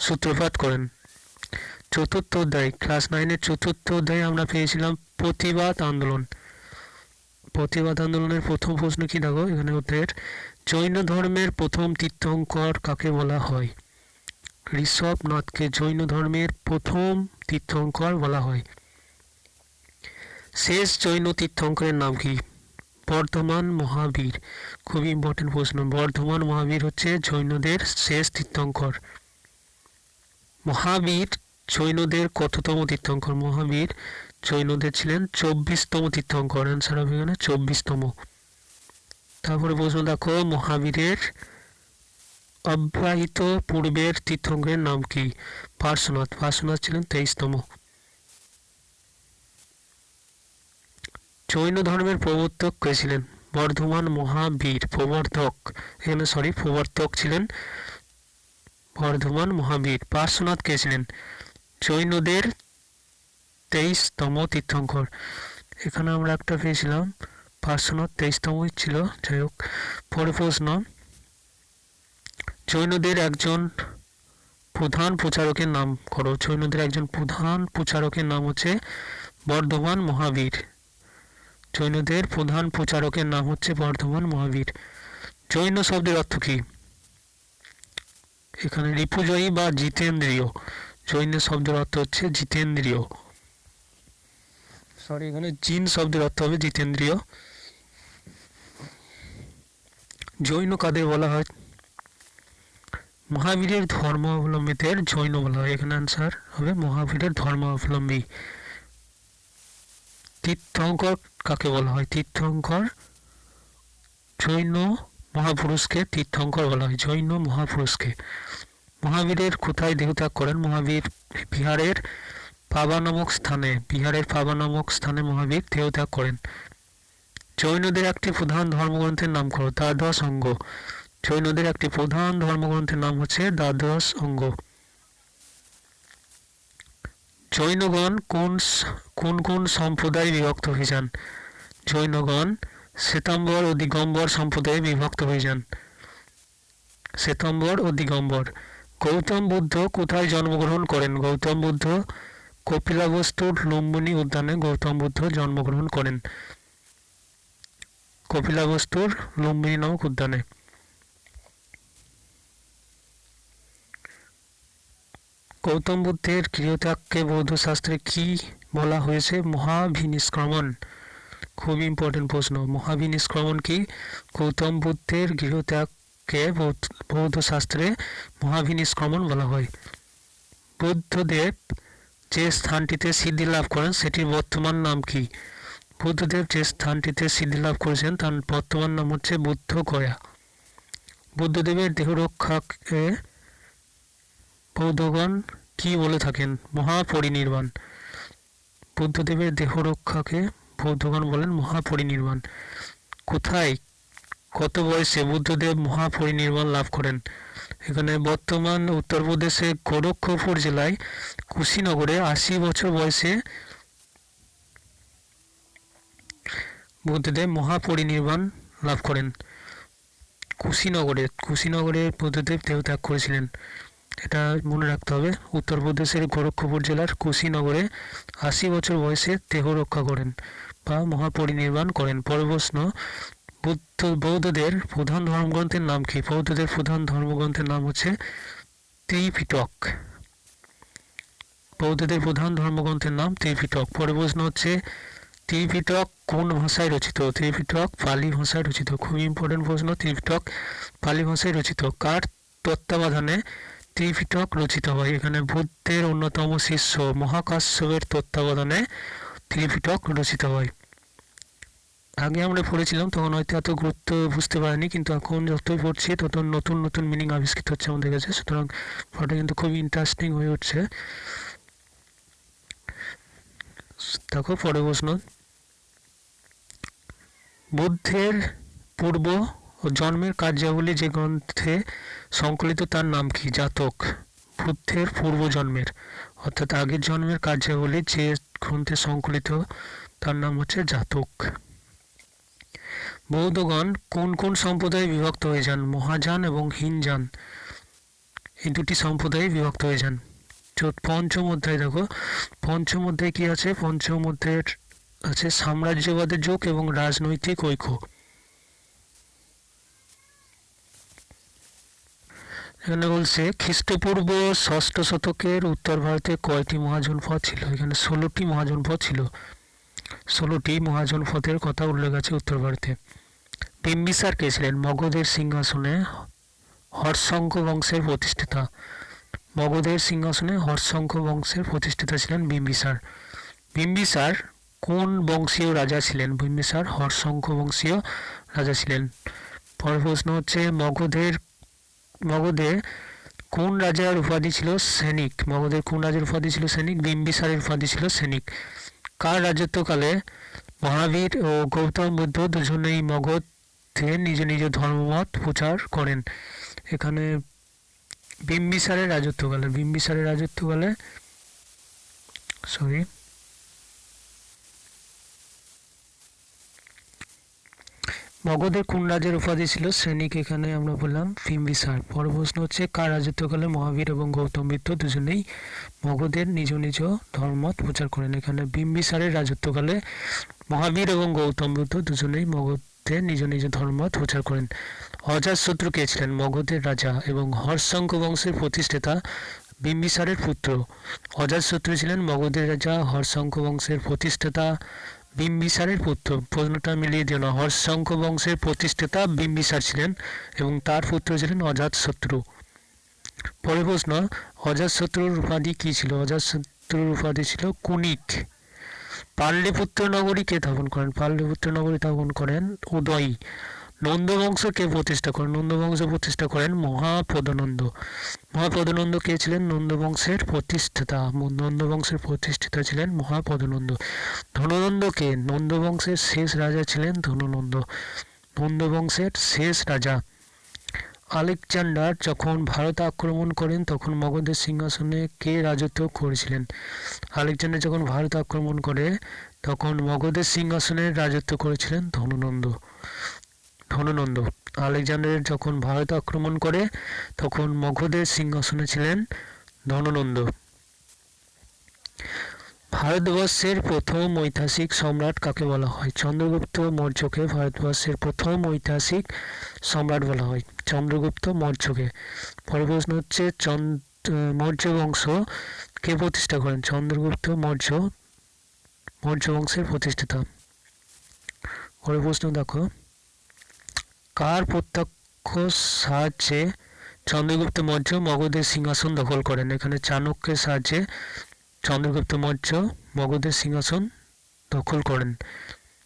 সূত্রপাত করেন। চতুর্থ অধ্যায় ক্লাস 9-এর চতুর্থ অধ্যায়ে আমরা পেয়েছিলাম প্রতিবাদ আন্দোলন। প্রতিবাদ আন্দোলনের প্রথম প্রশ্ন কি দেখো এখানে উত্তরের জৈন ধর্মের প্রথম তীর্থঙ্কর কাকে বলা হয়? ঋষভনাথকে জৈন ধর্মের প্রথম তীর্থঙ্কর বলা হয়। শেষ জৈন তীর্থঙ্করের নাম কি? বর্ধমান মহাবীর। খুবই ইম্পর্টেন্ট প্রশ্ন। বর্ধমান মহাবীর হচ্ছে জৈনদের শেষ তীর্থঙ্কর। মহাবীর জৈনদের কততম তীর্থঙ্কর? মহাবীর জৈনদের ছিলেন 24তম তীর্থঙ্কর। অ্যান্সার হবে এখানে 24তম। তারপরে প্রশ্ন দেখো মহাবীরের অব্যাহিত পূর্বের তীর্থঙ্করের নাম কি? পার্শ্বনাথ। পার্শ্বনাথ ছিলেন 23তম। জৈন ধর্মের প্রবর্তক কে ছিলেন? বর্ধমান মহাবীর। প্রবর্তক ছিলেন বর্ধমান মহাবীর। পার্শ্বনাথ কে ছিলেন? জৈনদের 23তম তীর্থঙ্কর। এখানে আমরা একটা পেয়েছিলাম 523তম ছিল। যাই হোক, পরে প্রশ্ন, জৈনদের একজন প্রধান প্রচারকের নাম করো। জৈনদের একজন প্রধান প্রচারকের নাম হচ্ছে বর্ধমান মহাবীর। জৈনদের প্রধান প্রচারকের নাম হচ্ছে বর্ধমান মহাবীর। জৈন শব্দের অর্থ কী? এখানে রিপুজয়ী বা জিতেন্দ্রীয়। জৈন শব্দের অর্থ হচ্ছে জিতেন্দ্রীয়। সরি, এখানে জিন শব্দের অর্থ হবে জিতেন্দ্রীয়। জৈন কাদের বলা হয়? মহাবীরের ধর্মাবলম্বীদের জৈন বলা হয়। এখানে আনসার হবে মহাবীরের ধর্মাবলম্বী। তীর্থঙ্কর কাকে বলা হয়? তীর্থঙ্কর জৈন মহাপুরুষকে তীর্থঙ্কর বলা হয়। জৈন মহাপুরুষকে। মহাবীরের কোথায় দেহত্যাগ করেন? মহাবীর বিহারের পাবা নামক স্থানে। বিহারের পাবা নামক স্থানে মহাবীর দেহত্যাগ করেন। জৈনদের একটি প্রধান ধর্মগ্রন্থের নাম করো। দ্বাদশ অঙ্গ। জৈনদের একটি প্রধান ধর্মগ্রন্থের নাম হচ্ছে দ্বাদশ অঙ্গ। জৈনগণ কোন কোন সম্প্রদায়ে বিভক্ত হয়ে যান? জৈনগণ শ্বেতাম্বর ও দিগম্বর সম্প্রদায়ে বিভক্ত হয়ে যান। শ্বেতাম্বর ও দিগম্বর। গৌতম বুদ্ধ কোথায় জন্মগ্রহণ করেন? গৌতম বুদ্ধ কপিলাবস্তুর লুম্বিনী উদ্যানে গৌতম বুদ্ধ জন্মগ্রহণ করেন। কপিলাবস্তুর লুম্বিনী নামক উদ্যানে। গৌতম বুদ্ধের গৃহত্যাগকে বৌদ্ধ শাস্ত্রে কি বলা হয়েছে? মহাভিনিষ্ক্রমণ। খুব ইম্পর্টেন্ট প্রশ্ন। মহাভিনিষ্ক্রমণ কি? গৌতম বুদ্ধের গৃহত্যাগকে বৌদ্ধ শাস্ত্রে মহাভিনিষ্ক্রমণ বলা হয়। বুদ্ধদেব যে স্থানটিতে সিদ্ধি লাভ করেন সেটির বর্তমান নাম কি? বুদ্ধদেব যে স্থানটিতে সিদ্ধি লাভ করেছেন তার বর্তমান নাম হচ্ছে বুদ্ধগয়া। বুদ্ধদেবের দেহরক্ষাকে বৌদ্ধগণ কি বলে থাকেন? মহাপরিনির্বাণ। বুদ্ধদেবের দেহরক্ষাকে বৌদ্ধগণ বলেন মহাপরিনির্বাণ। কোথায়, কত বয়সে বুদ্ধদেব মহাপরিনির্বাণ লাভ করেন? এখানে বর্তমান উত্তরপ্রদেশের গোরক্ষপুর জেলায় কুশীনগরে 80 বছর বয়সে বুদ্ধদেব মহাপরিনির্বাণ লাভ করেন। কুশীনগরে বুদ্ধদেব দেহত্যাগ করেছিলেন। এটা মনে রাখতে হবে। উত্তরপ্রদেশের গোরক্ষপুর জেলার কুশীনগরে 80 বছর বয়সে দেহ রক্ষা করেন বা মহাপরিনির্বাণ করেন। পরের প্রশ্ন, বৌদ্ধদের প্রধান ধর্মগ্রন্থের নাম কি? বৌদ্ধদের প্রধান ধর্মগ্রন্থের নাম হচ্ছে ত্রিপিটক। বৌদ্ধদের প্রধান ধর্মগ্রন্থের নাম ত্রিপিটক। পরের প্রশ্ন হচ্ছে, ত্রিপিটক কোন ভাষায় রচিত? ত্রিপিটক পালি ভাষায় রচিত। খুব ইম্পর্টেন্ট প্রশ্ন। ত্রিপিটক পালি ভাষায় রচিত। কার তত্ত্বাবধানে ত্রিপিটক রচিত হয়? এখানে বুদ্ধের অন্যতম শিষ্য মহাকাশ্যপের তত্ত্বাবধানে ত্রিপিটক রচিত হয়। আগে আমরা পড়েছিলাম, তখন হয়তো এত গুরুত্ব বুঝতে পারিনি, কিন্তু এখন যতই পড়ছি তত নতুন নতুন মিনিং আবিষ্কৃত হচ্ছে আমাদের কাছে। সুতরাং পড়াটা কিন্তু খুব ইন্টারেস্টিং হয়ে উঠছে। দেখো পরের প্রশ্ন, বুদ্ধের পূর্ব ও জন্মের কার্যাবলী যে গ্রন্থে সংকলিত তার নাম কি? জাতক। বুদ্ধের পূর্ব জন্মের অর্থাৎ আগের জন্মের কার্যাবলী যে গ্রন্থে সংকলিত তার নাম হচ্ছে জাতক। বৌদ্ধগণ কোন কোন সম্প্রদায়ে বিভক্ত হয়ে যান? মহাযান এবং হীনযান, এই দুটি সম্প্রদায়ে বিভক্ত হয়ে যান। পঞ্চম অধ্যায় দেখো, পঞ্চম অধ্যায় কি আছে? পঞ্চম অধ্যায়ের আছে সাম্রাজ্যবাদের যুগ এবং রাজনৈতিক ঐক্য। এখানে বলছে খ্রিস্টপূর্ব 6ষ্ঠ শতকের উত্তর ভারতে কয়টি মহাজনপদ ছিল? এখানে 16টি মহাজনপদ ছিল। 16টি মহাজনপদের কথা উল্লেখ আছে উত্তর ভারতে। বিম্বিসার কে ছিলেন? মগধের সিংহাসনে হর্ষঙ্ক বংশের প্রতিষ্ঠাতা। মগধের সিংহাসনে হর্ষঙ্ক বংশের প্রতিষ্ঠাতা ছিলেন বিম্বিসার। বিম্বিসার কোন বংশীয় রাজা ছিলেন? বিম্বিসার হর্ষঙ্ক বংশীয় রাজা ছিলেন। পরের প্রশ্ন হচ্ছে, মগধে কোন রাজার উপাধি ছিল সৈনিক? মগধের কোন রাজার উপাধি ছিল সৈনিক? বিম্বিসারের উপাধি ছিল সৈনিক। কার রাজত্বকালে মহাবীর ও গৌতম বুদ্ধ দুজনেই মগধে নিজ নিজ ধর্মমত প্রচার করেন? এখানে বিম্বিসারের রাজত্বকালে মগধের কোন রাজার উপাধি ছিল শ্রেণিক, এখানে আমরা বললাম বিম্বিসার। পরের প্রশ্ন হচ্ছে কার রাজত্বকালে মহাবীর এবং গৌতম বুদ্ধ দুজনেই মগধের নিজ নিজ ধর্মমত প্রচার করেন? এখানে বিম্বিসারের রাজত্বকালে মহাবীর এবং গৌতম বুদ্ধ দুজনেই মগধে নিজ নিজ ধর্মমত প্রচার করেন। অজাতশত্রু কে ছিলেন? মগধের রাজা এবং হর্ষঙ্ক বংশের প্রতিষ্ঠাতা বিম্বিসারের পুত্র। অজাতশত্রু ছিলেন মগধের রাজা, হর্ষঙ্ক বংশের প্রতিষ্ঠাতা বিম্বিসারের পুত্র। প্রশ্নটা মিলিয়ে দিও না, হর্ষঙ্ক বংশের প্রতিষ্ঠাতা বিম্বিসার ছিলেন এবং তার পুত্র ছিলেন অজাতশত্রু। পরের প্রশ্ন, অজাতশত্রুর উপাধি কী ছিল? অজাতশত্রুর উপাধি ছিল কুনিক। পাটলিপুত্র নগরী কে স্থাপন করেন? পাটলিপুত্র নগরী স্থাপন করেন উদয়ী। নন্দবংশ কে প্রতিষ্ঠা করেন? নন্দবংশ প্রতিষ্ঠা করেন মহাপদনন্দ। মহাপদনন্দ কে ছিলেন? নন্দবংশের প্রতিষ্ঠাতা। নন্দবংশের প্রতিষ্ঠাতা ছিলেন মহাপদনন্দ। ধননন্দ কে? নন্দবংশের শেষ রাজা ছিলেন ধননন্দ। নন্দবংশের শেষ রাজা। আলেকজান্ডার যখন ভারত আক্রমণ করেন তখন মগধের সিংহাসনে কে রাজত্ব করেছিলেন? আলেকজান্ডার যখন ভারত আক্রমণ করে তখন মগধের সিংহাসনে রাজত্ব করেছিলেন ধননন্দ। ধননন্দ। আলেকজান্ডার যখন ভারত আক্রমণ করে তখন মগধের সিংহাসনে ছিলেন ধননন্দ। ভারতবর্ষের প্রথম ঐতিহাসিক সম্রাট কাকে বলা হয়? চন্দ্রগুপ্ত মৌর্যকে ভারতবর্ষের প্রথম ঐতিহাসিক সম্রাট বলা হয়, চন্দ্রগুপ্ত মৌর্যকে। পরের প্রশ্ন হচ্ছে মৌর্য বংশ কে প্রতিষ্ঠা করেন? চন্দ্রগুপ্ত মৌর্য মৌর্য বংশের প্রতিষ্ঠাতা। পরের প্রশ্ন দেখো, কার প্রত্যক্ষ সাহায্যে চন্দ্রগুপ্ত মৌর্য মগধের সিংহাসন দখল করেন? এখানে চাণক্যের সাহায্যে চন্দ্রগুপ্ত মৌর্য মগধের সিংহাসন দখল করেন।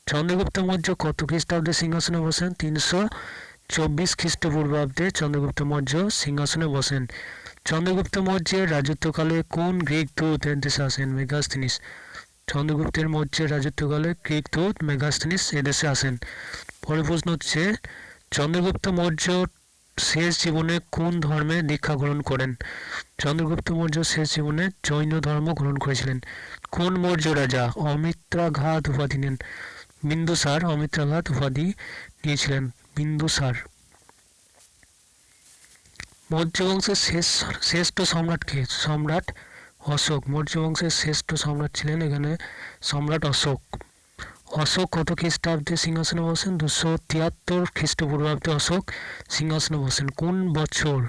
চন্দ্রগুপ্ত মৌর্য কত খ্রিস্টাব্দে সিংহাসনে বসেন? 324 খ্রিস্টপূর্বাব্দে চন্দ্রগুপ্ত মৌর্য সিংহাসনে বসেন। চন্দ্রগুপ্ত মৌর্যের রাজত্বকালে কোন গ্রিক দূত এদেশে আসেন? মেগাস্তিনিস। চন্দ্রগুপ্তের মৌর্যের রাজত্বকালে গ্রিক দূত মেগাস্তিনিস এদেশে আসেন। পরের প্রশ্ন হচ্ছে চন্দ্রগুপ্ত মৌর্য শেষ জীবনে কোন ধর্মে দীক্ষা গ্রহণ করেন? চন্দ্রগুপ্ত মৌর্য শেষ জীবনে জৈন ধর্ম গ্রহণ করেছিলেন। কোন মৌর্য রাজা অমিত্রাঘাত উপাধি নেন? বিন্দুসার অমিত্রাঘাত উপাধি নিয়েছিলেন বিন্দুসার। মৌর্য বংশের শ্রেষ্ঠ সম্রাট কে? সম্রাট অশোক। মৌর্য বংশের শ্রেষ্ঠ সম্রাট ছিলেন এখানে সম্রাট অশোক। অশোক কত খ্রিস্টাব্দে সিংহাসনে বসেন? 273 খ্রিস্টপূর্বাব্দে অশোক সিংহাসনে বসেন। কোন বছর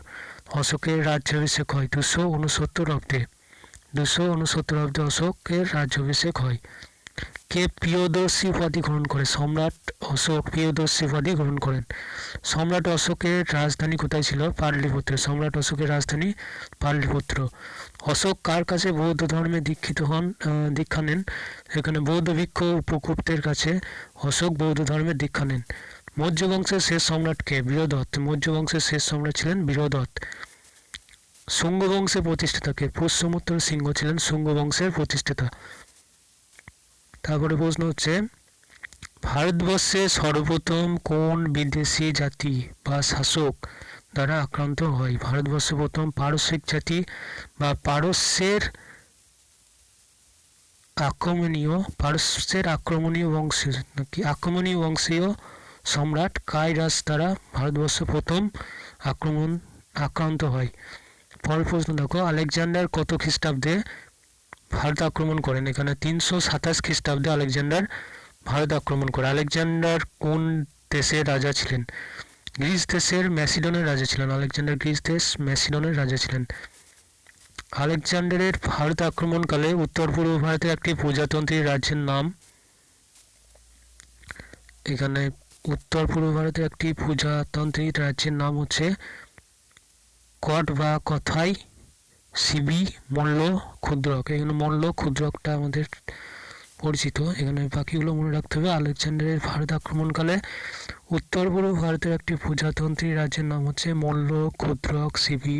অশোকের রাজ্যাভিষেক হয়? 269 অব্দে। 269 অব্দে অশোকের রাজ্যাভিষেক হয়। কে প্রিয়দর্শী উপাধি গ্রহণ করে? সম্রাট অশোক প্রিয়দর্শী উপাধি গ্রহণ করেন। সম্রাট অশোকের রাজধানী কোথায় ছিল? পাটলিপুত্র। সম্রাট অশোকের রাজধানী পাটলিপুত্র। অশোক কার কাছে বৌদ্ধ ধর্মে দীক্ষা নেন? এখানে বৌদ্ধ ভিক্ষু উপগুপ্তের কাছে অশোক বৌদ্ধ ধর্মের দীক্ষা নেন। মৌর্য বংশের শেষ সম্রাট কে? বীরদত্ত। মৌর্য বংশের শেষ সম্রাট ছিলেন বীরদত্ত। শুঙ্গ বংশের প্রতিষ্ঠাতা কে? পুষ্যমিত্র সিংহ ছিলেন শুঙ্গ বংশের প্রতিষ্ঠাতা। তারপরে প্রশ্ন হচ্ছে ভারতবর্ষে সর্বপ্রথম কোন বিদেশি জাতি বা শাসক দ্বারা আক্রান্ত হয়? ভারতবর্ষে প্রথম পারস্যিক জাতি বা পারস্যের আক্রমণীয় বংশীয় সম্রাট কাইরাস দ্বারা ভারতবর্ষে প্রথম আক্রান্ত হয়। পরের প্রশ্ন দেখো, আলেকজান্ডার কত খ্রিস্টাব্দে ভারত আক্রমণ করেন? এখানে 327 খ্রিস্টাব্দে আলেকজান্ডার ভারত আক্রমণ করে। আলেকজান্ডার কোন দেশের রাজা ছিলেন? গ্রিস দেশের ম্যাসিডনের রাজা ছিলেন। আলেকজান্ডার গ্রিস দেশ ম্যাসিডনের রাজা ছিলেন। আলেকজান্ডারের ভারত আক্রমণকালে উত্তর পূর্ব ভারতের একটি প্রজাতন্ত্রী রাজ্যের নাম, এখানে উত্তর পূর্ব ভারতের একটি প্রজাতন্ত্রী রাজ্যের নাম হচ্ছে কট বা কথাই, সিবি, মল্ল, ক্ষুদ্রক। এখানে মল্ল ক্ষুদ্রকটা আমাদের পরিচিত, এখানে বাকিগুলো মনে রাখতে হবে। আলেকজান্ডারের ভারত আক্রমণকালে উত্তর পূর্ব ভারতের একটি প্রজাতন্ত্রী রাজ্যের নাম হচ্ছে মল্ল, ক্ষুদ্রক, সিবি,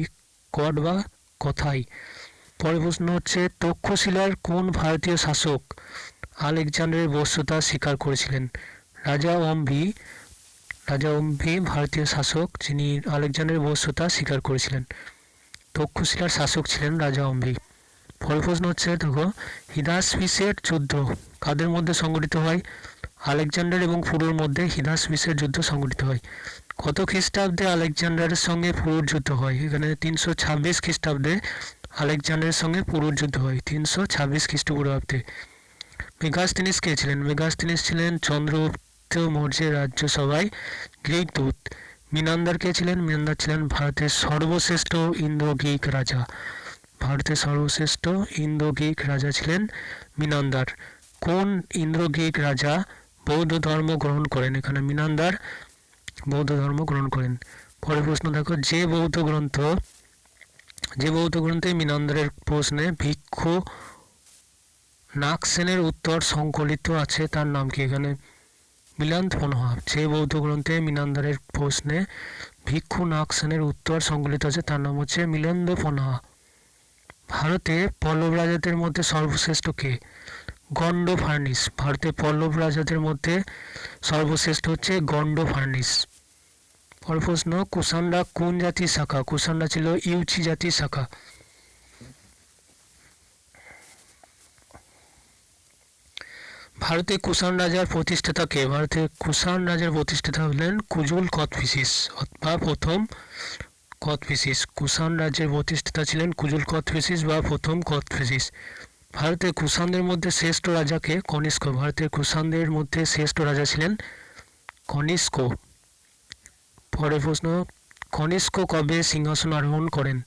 কট বা কথাই। পরের প্রশ্ন হচ্ছে তক্ষশিলার কোন ভারতীয় শাসক আলেকজান্ডারের বশ্যতা স্বীকার করেছিলেন? রাজা অম্বি ভারতীয় শাসক যিনি আলেকজান্ডারের বশ্যতা স্বীকার করেছিলেন। তক্ষশিলার শাসক ছিলেন রাজা অম্বি। পরের প্রশ্ন হচ্ছে দেখো হিদাসপিসের যুদ্ধ কাদের মধ্যে সংঘটিত হয়? আলেকজান্ডার এবং পুরুর মধ্যে হিদাসপিসের যুদ্ধ সংঘটিত হয়। কত খ্রিস্টাব্দে আলেকজান্ডারের সঙ্গে পুরুর যুদ্ধ হয়? এখানে 326 খ্রিস্টাব্দে আলেকজান্ডারের সঙ্গে পুরুর যুদ্ধ হয়, 326 খ্রিস্টপূর্বাব্দে। মেগাস্তিনিস কে ছিলেন? মেগাস্তিনিস ছিলেন চন্দ্রগুপ্ত মৌর্যের রাজ্যসভায় গ্রিক দূত। মিনান্দার কে ছিলেন? মিনান্দার ছিলেন ভারতের সর্বশ্রেষ্ঠ ইন্দো গ্রিক রাজা। ভারতের সর্বশ্রেষ্ঠ ইন্দো গ্রিক রাজা ছিলেন মিনান্দার। কোন ইন্দো গ্রিক রাজা বৌদ্ধ ধর্ম গ্রহণ করেন? এখানে মিনান্দার বৌদ্ধ ধর্ম গ্রহণ করেন। পরের প্রশ্ন দেখো, যে বৌদ্ধ গ্রন্থে মিনান্দারের প্রশ্নে ভিক্ষু নাগসেনের উত্তর সংকলিত আছে তার নাম কি? এখানে মিলান্দ ফনহা। যে বৌদ্ধ গ্রন্থে মিনান্দারের প্রশ্নে ভিক্ষু নাগসেনের উত্তর সংকলিত আছে তার নাম হচ্ছে মিলন্দ ফনহা। ভারতে পল্লব রাজাদের মধ্যে সর্বশ্রেষ্ঠ কে? গন্ড ফার্নিস। ভারতে পল্লব রাজাদের মধ্যে সর্বশ্রেষ্ঠ হচ্ছে গন্ড ফার্নিস। পরের প্রশ্ন, কুষাণরা কোন জাতির শাখা? কুষাণরা ছিল ইউচি জাতির শাখা। ভারতে কুষাণ রাজার প্রতিষ্ঠাতা কে? ভারতে কুষাণ রাজার প্রতিষ্ঠাতা হলেন কুজুল কথফিসিস বা প্রথম কথফিসিস। কুষাণ রাজ্যের প্রতিষ্ঠাতা ছিলেন কুজুল কথফিসিস বা প্রথম কথফিসিস। ভারতের কুষাণদের মধ্যে শ্রেষ্ঠ রাজা কে? কনিষ্ক। ভারতের কুষাণদের মধ্যে শ্রেষ্ঠ রাজা ছিলেন কনিষ্ক। পরের প্রশ্ন, কনিষ্ক কবে সিংহাসন আরোহণ করেন?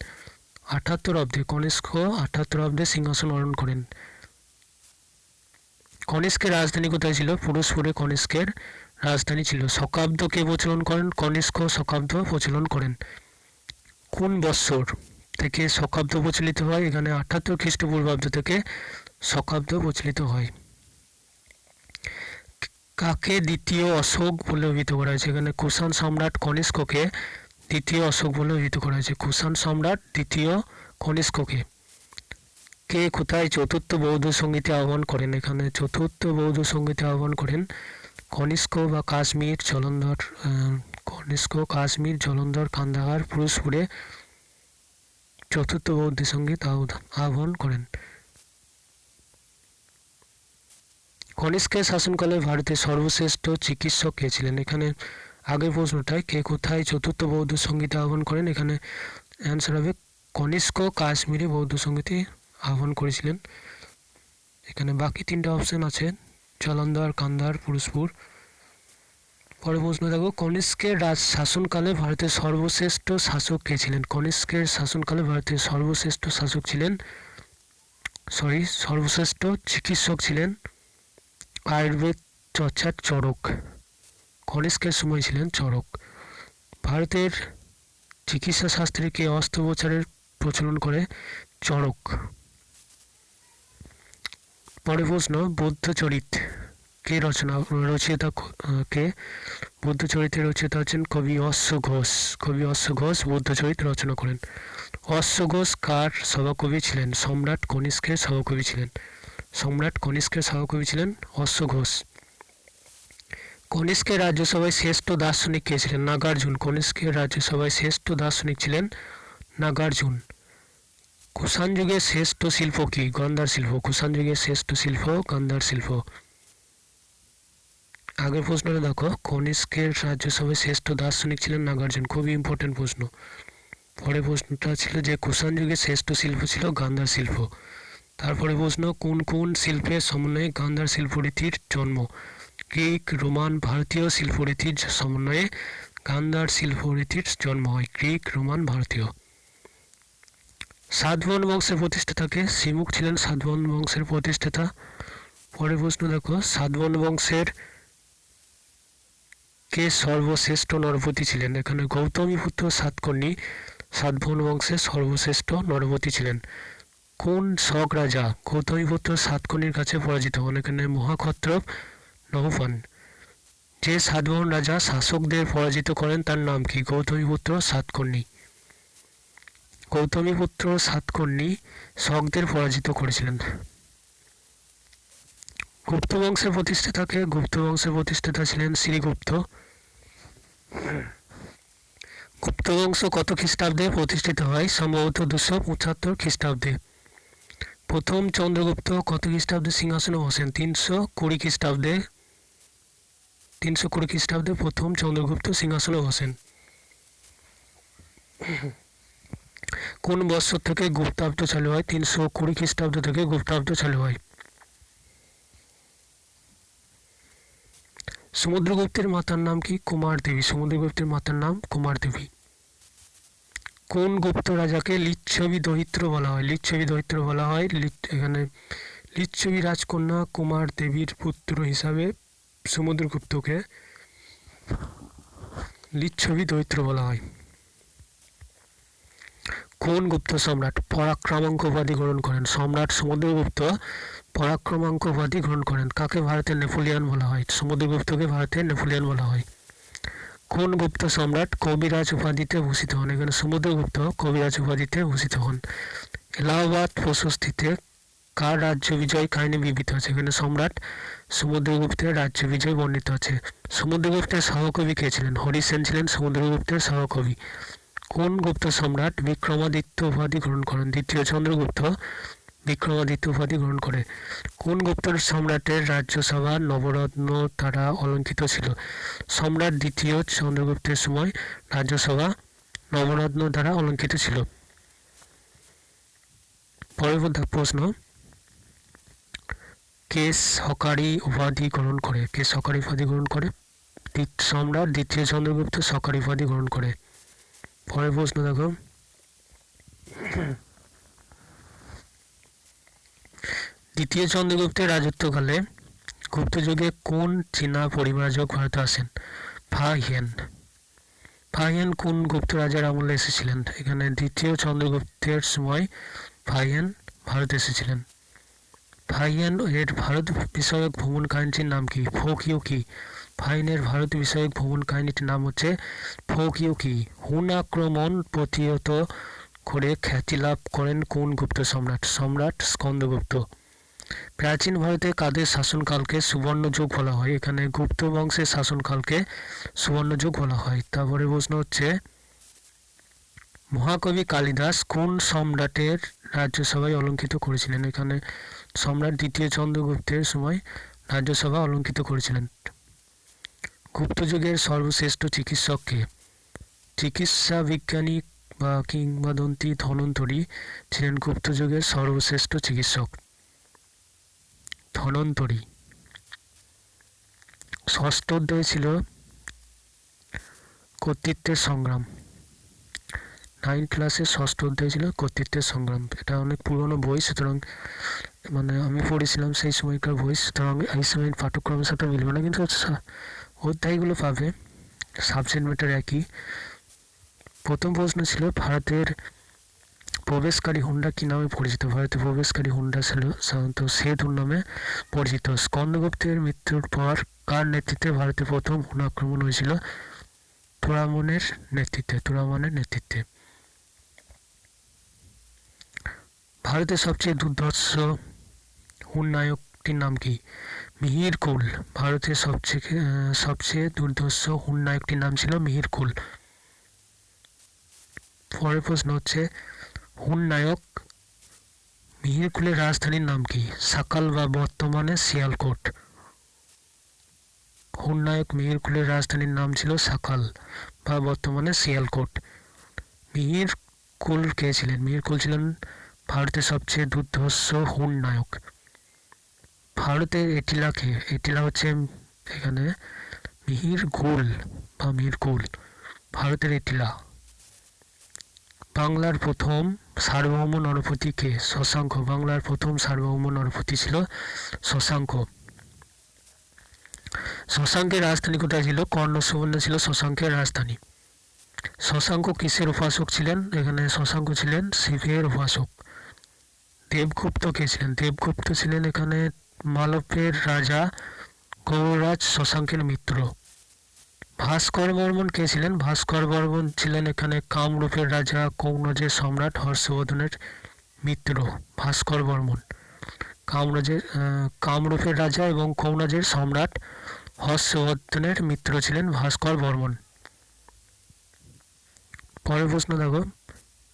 78 অব্দে। কনিষ্ক 78 অব্দে সিংহাসন আরোহণ করেন। কনিষ্কের রাজধানী কোথায় ছিল? পুরুষপুরে কনিষ্কের রাজধানী ছিল। শকাব্দ কে প্রচলন করেন? কনিষ্ক শকাব্দ প্রচলন করেন। কোন বৎসর থেকে শকাব্দ প্রচলিত হয়? এখানে 78 খ্রিস্টপূর্বাব্দ থেকে শকাব্দ প্রচলিত হয়। কাকে দ্বিতীয় অশোক বলে অভিহিত করা হয়েছে? এখানে কুষাণ সম্রাট কনিষ্ককে দ্বিতীয় অশোক বলে অভিহিত করা হয়েছে। কুষাণ সম্রাট দ্বিতীয় কনিষ্ককে। কে কোথায় চতুর্থ বৌদ্ধ সঙ্গীতে আহ্বান করেন? এখানে চতুর্থ বৌদ্ধ সঙ্গীতে আহ্বান করেন কনিষ্ক বা কাশ্মীর জলন্ধর। কনিষ্ক কাশ্মীর জলন্ধর কান্দাহার পুরুষপুরে চতুর্থ বৌদ্ধ সঙ্গীত আহ্বান করেন। কনিষ্কের শাসনকালে ভারতের সর্বশ্রেষ্ঠ চিকিৎসক কে ছিলেন? এখানে আগের প্রশ্নটায় কে কোথায় চতুর্থ বৌদ্ধ সঙ্গীতে আহ্বান করেন, এখানে অ্যান্সার হবে কনিষ্ক কাশ্মীরে বৌদ্ধ সঙ্গীতে আহ্বান করেছিলেন। এখানে বাকি তিনটা অপশন আছে, জলন্ধর, কান্দাহার, পুরুষপুর। পরের প্রশ্ন দেখো, কনিষ্কের শাসনকালে ভারতের সর্বশ্রেষ্ঠ শাসক কে ছিলেন? কনিষ্কের শাসনকালে ভারতের সর্বশ্রেষ্ঠ শাসক ছিলেন সর্বশ্রেষ্ঠ চিকিৎসক ছিলেন আয়ুর্বেদ চর্চার চরক। কনিষ্কের সময় ছিলেন চরক। ভারতের চিকিৎসা শাস্ত্রে কে অস্ত্রোপচারের প্রচলন করে? চরক। পরের প্রশ্ন, বুদ্ধচরিত কে রচয়িতা কে? বুদ্ধচরিতের রচয়িতা হচ্ছেন কবি অশ্ব ঘোষ। কবি অশ্ব ঘোষ বুদ্ধচরিত রচনা করেন। অশ্ব ঘোষ কার সভাকবি ছিলেন? সম্রাট কনিষ্কের সভাকবি ছিলেন। সম্রাট কনিষ্কের সভাকবি ছিলেন অশ্ব ঘোষ। কনিষ্কের রাজ্যসভায় শ্রেষ্ঠ দার্শনিক কে ছিলেন? নাগার্জুন। কনিষ্কের রাজ্যসভায় শ্রেষ্ঠ দার্শনিক ছিলেন নাগার্জুন। কুষাণ যুগের শ্রেষ্ঠ শিল্প কি? গান্ধার শিল্প। কুষাণ যুগের শ্রেষ্ঠ শিল্প গান্ধার শিল্প। আগের প্রশ্নটা দেখো, কনিষ্কের রাজ্যসভায় শ্রেষ্ঠ দার্শনিক ছিলেন নাগার্জুন, খুবই ইম্পর্টেন্ট প্রশ্ন। পরের প্রশ্নটা ছিল যে কুষাণ যুগের শ্রেষ্ঠ শিল্প ছিল গান্ধার শিল্প। তারপরে প্রশ্ন, কোন কোন শিল্পের সমন্বয়ে গান্ধার শিল্পরীতির জন্ম? গ্রিক, রোমান, ভারতীয় শিল্পরীতির সমন্বয়ে গান্ধার শিল্পরীতির জন্ম হয়। গ্রিক, রোমান, ভারতীয়। সাতবাহন বংশের প্রতিষ্ঠাতাকে? শ্রীমুখ ছিলেন সাতবাহন বংশের প্রতিষ্ঠাতা। পরের প্রশ্ন দেখো, সাতবাহন বংশের কে সর্বশ্রেষ্ঠ নরপতি ছিলেন? এখানে গৌতমীপুত্র সাতকর্ণী সাতবাহন বংশের সর্বশ্রেষ্ঠ নরপতি ছিলেন। কোন শক রাজা গৌতমীপুত্র সাতকর্ণীর কাছে পরাজিত হন? এখানে মহাক্ষত্রপ নহুপান। যে সাতবাহন রাজা শাসকদের পরাজিত করেন তার নাম কি? গৌতমীপুত্র সাতকর্ণী। গৌতমীপুত্র সাতকর্ণী শকদের পরাজিত করেছিলেন। গুপ্ত বংশের প্রতিষ্ঠাতাকে? গুপ্ত বংশের প্রতিষ্ঠাতা ছিলেন শ্রীগুপ্ত। গুপ্ত বংশ কত খ্রিস্টাব্দে প্রতিষ্ঠিত হয়? সম্ভবত 275 খ্রিস্টাব্দে। প্রথম চন্দ্রগুপ্ত কত খ্রিস্টাব্দে সিংহাসনে বসেন? 320 খ্রিস্টাব্দে। 320 খ্রিস্টাব্দে প্রথম চন্দ্রগুপ্ত সিংহাসনে বসেন। কোন বৎসর থেকে গুপ্তাব্দ চালু হয়? 320 খ্রিস্টাব্দ থেকে গুপ্তাব্দ চালু হয়। সমুদ্রগুপ্তের মাতার নাম কি? কুমার দেবী। সমুদ্রগুপ্তের মাতার নাম কুমার দেবী। কোন গুপ্ত রাজাকে লিচ্ছবি দরিদ্র বলা হয়? লিচ্ছবি দরিদ্র বলা হয় এখানে লিচ্ছবি রাজকন্যা কুমার দেবীর পুত্র হিসাবে সমুদ্রগুপ্তকে লিচ্ছবি দরিদ্র বলা হয়। কোন গুপ্ত সম্রাট পরাক্রমাঙ্ক উপাধি গ্রহণ করেন? সম্রাট সমুদ্রগুপ্ত পরাক্রমাঙ্ক উপাধি গ্রহণ করেন। কাকে ভারতের নেপোলিয়ান বলা হয়? সমুদ্রগুপ্তকে ভারতের নেপোলিয়ান বলা হয়। কোন গুপ্ত সম্রাট কবিরাজ উপাধিতে ভূষিত হন? এখানে সমুদ্রগুপ্ত কবিরাজ উপাধিতে ভূষিত হন। এলাহাবাদ প্রশস্তিতে কার রাজ্য বিজয় কাহিনী বিবৃত আছে? এখানে সম্রাট সমুদ্রগুপ্তের রাজ্য বিজয় বর্ণিত আছে। সমুদ্রগুপ্তের সহকবি কে ছিলেন? হরিসেন ছিলেন সমুদ্রগুপ্তের সহকবি। কোন গুপ্ত সম্রাট বিক্রমাদিত্য উপাধি গ্রহণ করেন? দ্বিতীয় চন্দ্রগুপ্ত বিক্রমাদিত্য উপাধি গ্রহণ করে। কোন গুপ্ত সম্রাটের রাজ্যসভা নবরত্ন দ্বারা অলঙ্কিত ছিল? সম্রাট দ্বিতীয় চন্দ্রগুপ্তের সময় রাজ্যসভা নবরত্ন দ্বারা অলঙ্কিত ছিল। পরবর্তী প্রশ্ন, কে সকারি উপাধি গ্রহণ করে? কে সকারি উপাধি গ্রহণ করে? সম্রাট দ্বিতীয় চন্দ্রগুপ্ত সকারি উপাধি গ্রহণ করে। পরের প্রশ্ন দেখো, দ্বিতীয় চন্দ্রগুপ্তের রাজত্বকালে গুপ্ত যুগে কোন চীনা পরিব্রাজক ভারতে আসেন? ফাহিয়ান। ফাহিয়ান কোন গুপ্ত রাজার আমলে এসেছিলেন? এখানে দ্বিতীয় চন্দ্রগুপ্তের সময় ফাহিয়ান ভারতে এসেছিলেন। ফাহিয়ান এর ভারত বিষয়ক ভ্রমণ কাহিনীটির নাম কি? ফোকিউকি। ফাহিয়ানের ভারত বিষয়ক ভ্রমণ কাহিনীটির নাম হচ্ছে ফোকিউকি। হুন আক্রমণ প্রতিহত করে খ্যাতি লাভ করেন কোন গুপ্ত সম্রাট? সম্রাট স্কন্দগুপ্ত। প্রাচীন ভারতে কাদের শাসনকালকে সুবর্ণযুগ বলা হয়? এখানে গুপ্ত বংশের শাসনকালকে সুবর্ণযুগ বলা হয়। তারপরে প্রশ্ন হচ্ছে, মহাকবি কালিদাস কোন সম্রাটের রাজ্যসভায় অলঙ্কিত করেছিলেন? এখানে সম্রাট দ্বিতীয় চন্দ্রগুপ্তের সময় রাজ্যসভা অলঙ্কিত করেছিলেন। গুপ্ত যুগের সর্বশ্রেষ্ঠ চিকিৎসক কে? চিকিৎসা বিজ্ঞানী বা কিংবদন্তি ধন্বন্তরী ছিলেন গুপ্ত যুগের সর্বশ্রেষ্ঠ চিকিৎসক। ধন্বন্তরী। ষষ্ঠ অধ্যায় ছিল কর্তৃত্বের সংগ্রাম। 9 ক্লাসের ষষ্ঠ অধ্যায় ছিল কর্তৃত্বের সংগ্রাম। এটা অনেক পুরনো বই, সুতরাং মানে আমি পড়েছিলাম সেই সময়কার বই, সুতরাং এই সময় পাঠ্যক্রমের সাথে মিলবে না, কিন্তু অধ্যায়গুলো পাবে, সাবজেক্ট ম্যাটার একই। প্রথম প্রশ্ন ছিল, ভারতের প্রবেশকারী হুন্ডা কি নামে পরিচিত? ভারতে প্রবেশকারী হুন্ডা ছিল সাধারণত সেতু নামে পরিচিত। স্কন্দগুপ্তের মৃত্যুর পর কার নেতৃত্বে ভারতে প্রথম হুন আক্রমণ হয়েছিল? তোরামনের নেতৃত্বে। ভারতের সবচেয়ে দুর্ধর্ষ হুন নায়কটির নাম কি? মিহির কুল। ভারতের সবচেয়ে দুর্ধর্ষ হুন নায়কটির নাম ছিল মিহির কুল। পরের প্রশ্ন হচ্ছে, হুন নায়ক মিহির কুলের রাজধানীর নাম কি? সাকাল বা বর্তমানে শিয়ালকোট। হুন নায়ক মিহির কুলের রাজধানীর নাম ছিল সাকাল বা বর্তমানে শিয়ালকোট। মিহির কুল কে ছিলেন? মিহির কুল ছিলেন ভারতের সবচেয়ে দুর্ধর্ষ হুন নায়ক। ভারতের এটিলা কে? এটিলা হচ্ছে এখানে মিহির কুল বা মিহির কুল, ভারতের এটিলা। বাংলার প্রথম সার্বভৌম নরপতি কে? শশাঙ্ক। বাংলার প্রথম সার্বভৌম নরপতি ছিল শশাঙ্ক। শশাঙ্কের রাজধানী কোথায় ছিল? কর্ণসুবর্ণে ছিল শশাঙ্কের রাজধানী। শশাঙ্ক কিসের উপাসক ছিলেন? এখানে শশাঙ্ক ছিলেন শিবের উপাসক। দেবগুপ্ত কে ছিলেন? দেবগুপ্ত ছিলেন এখানে মালবের রাজা গৌড়রাজ শশাঙ্কের মিত্র। ভাস্কর বর্মন কে ছিলেন? ভাস্কর বর্মন ছিলেন এখানে কামরূপের রাজা কৌনজের সম্রাট হর্ষবর্ধনের মিত্র। ভাস্কর বর্মন কামরূপের রাজা এবং কৌনজের সম্রাট হর্ষবর্ধনের মিত্র ছিলেন ভাস্কর বর্মন। পরের প্রশ্ন দেখো,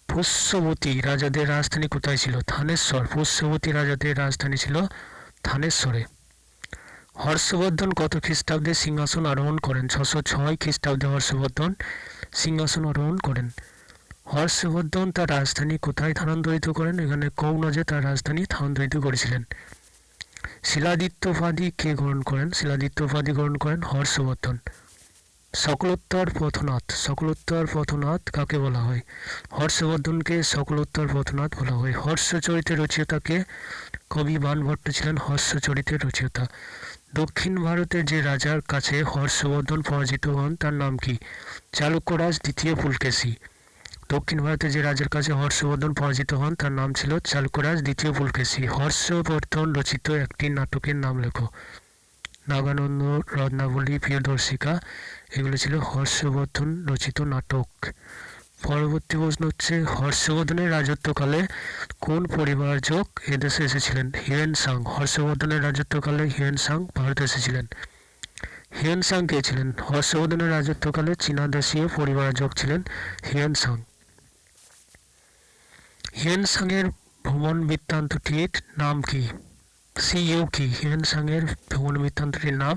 পুষ্যবতী রাজাদের রাজধানী কোথায় ছিল? থানেশ্বর। পুষ্যবতী রাজাদের রাজধানী ছিল থানেশ্বরে। হর্ষবর্ধন কত খ্রিস্টাব্দে সিংহাসন আরোহণ করেন? 606 খ্রিস্টাব্দে হর্ষবর্ধন সিংহাসন আরোহণ করেন। হর্ষবর্ধন তার রাজধানী কোথায় স্থানান্তরিত করেন? এখানে কনৌজে তার রাজধানী স্থানান্তরিত করেছিলেন। শিলাদিত্য উপাধি কে গ্রহণ করেন? শিলাদিত্য উপাধি গ্রহণ করেন হর্ষবর্ধন। সকলোত্তর পথনাথ। সকলোত্তর পথনাথ কাকে বলা হয়? হর্ষবর্ধনকে সকলোত্তর পথনাথ বলা হয়। হর্ষচরিতের রচয়িতাকে? কবি বাণভট্ট ছিলেন হর্ষচরিতের রচয়িতা। দক্ষিণ ভারতের যে রাজার কাছে হর্ষবর্ধন পরাজিত হন তার নাম কি? চালুক্যরাজ দ্বিতীয় পুলকেশী। দক্ষিণ ভারতের যে রাজার কাছে হর্ষবর্ধন পরাজিত হন তার নাম ছিল চালুক্যরাজ দ্বিতীয় পুলকেশী। হর্ষবর্ধন রচিত একটি নাটকের নাম লেখো। নাগানন্দ, রত্নাবলী, প্রিয়দর্শিকা, এগুলো ছিল হর্ষবর্ধন রচিত নাটক। পরবর্তী প্রশ্ন হচ্ছে, হর্ষবর্ধনের রাজত্বকালে কোন পরিবারজক এদেশে এসেছিলেন? হিউয়েন-সাং। হর্ষবর্ধনের রাজত্বকালে হিউয়েন-সাং ভারতে এসেছিলেন। হিউয়েন-সাং কে ছিলেন? হর্ষবর্ধনের রাজত্বকালে চীনা দেশীয় পরিবারজক ছিলেন হিউয়েন-সাং। হিউয়েন-সাংয়ের ভ্রমণ বৃত্তান্তটির নাম কি? সিইউকি। হিউয়েন-সাংয়ের ভ্রমণ বৃত্তান্তটির নাম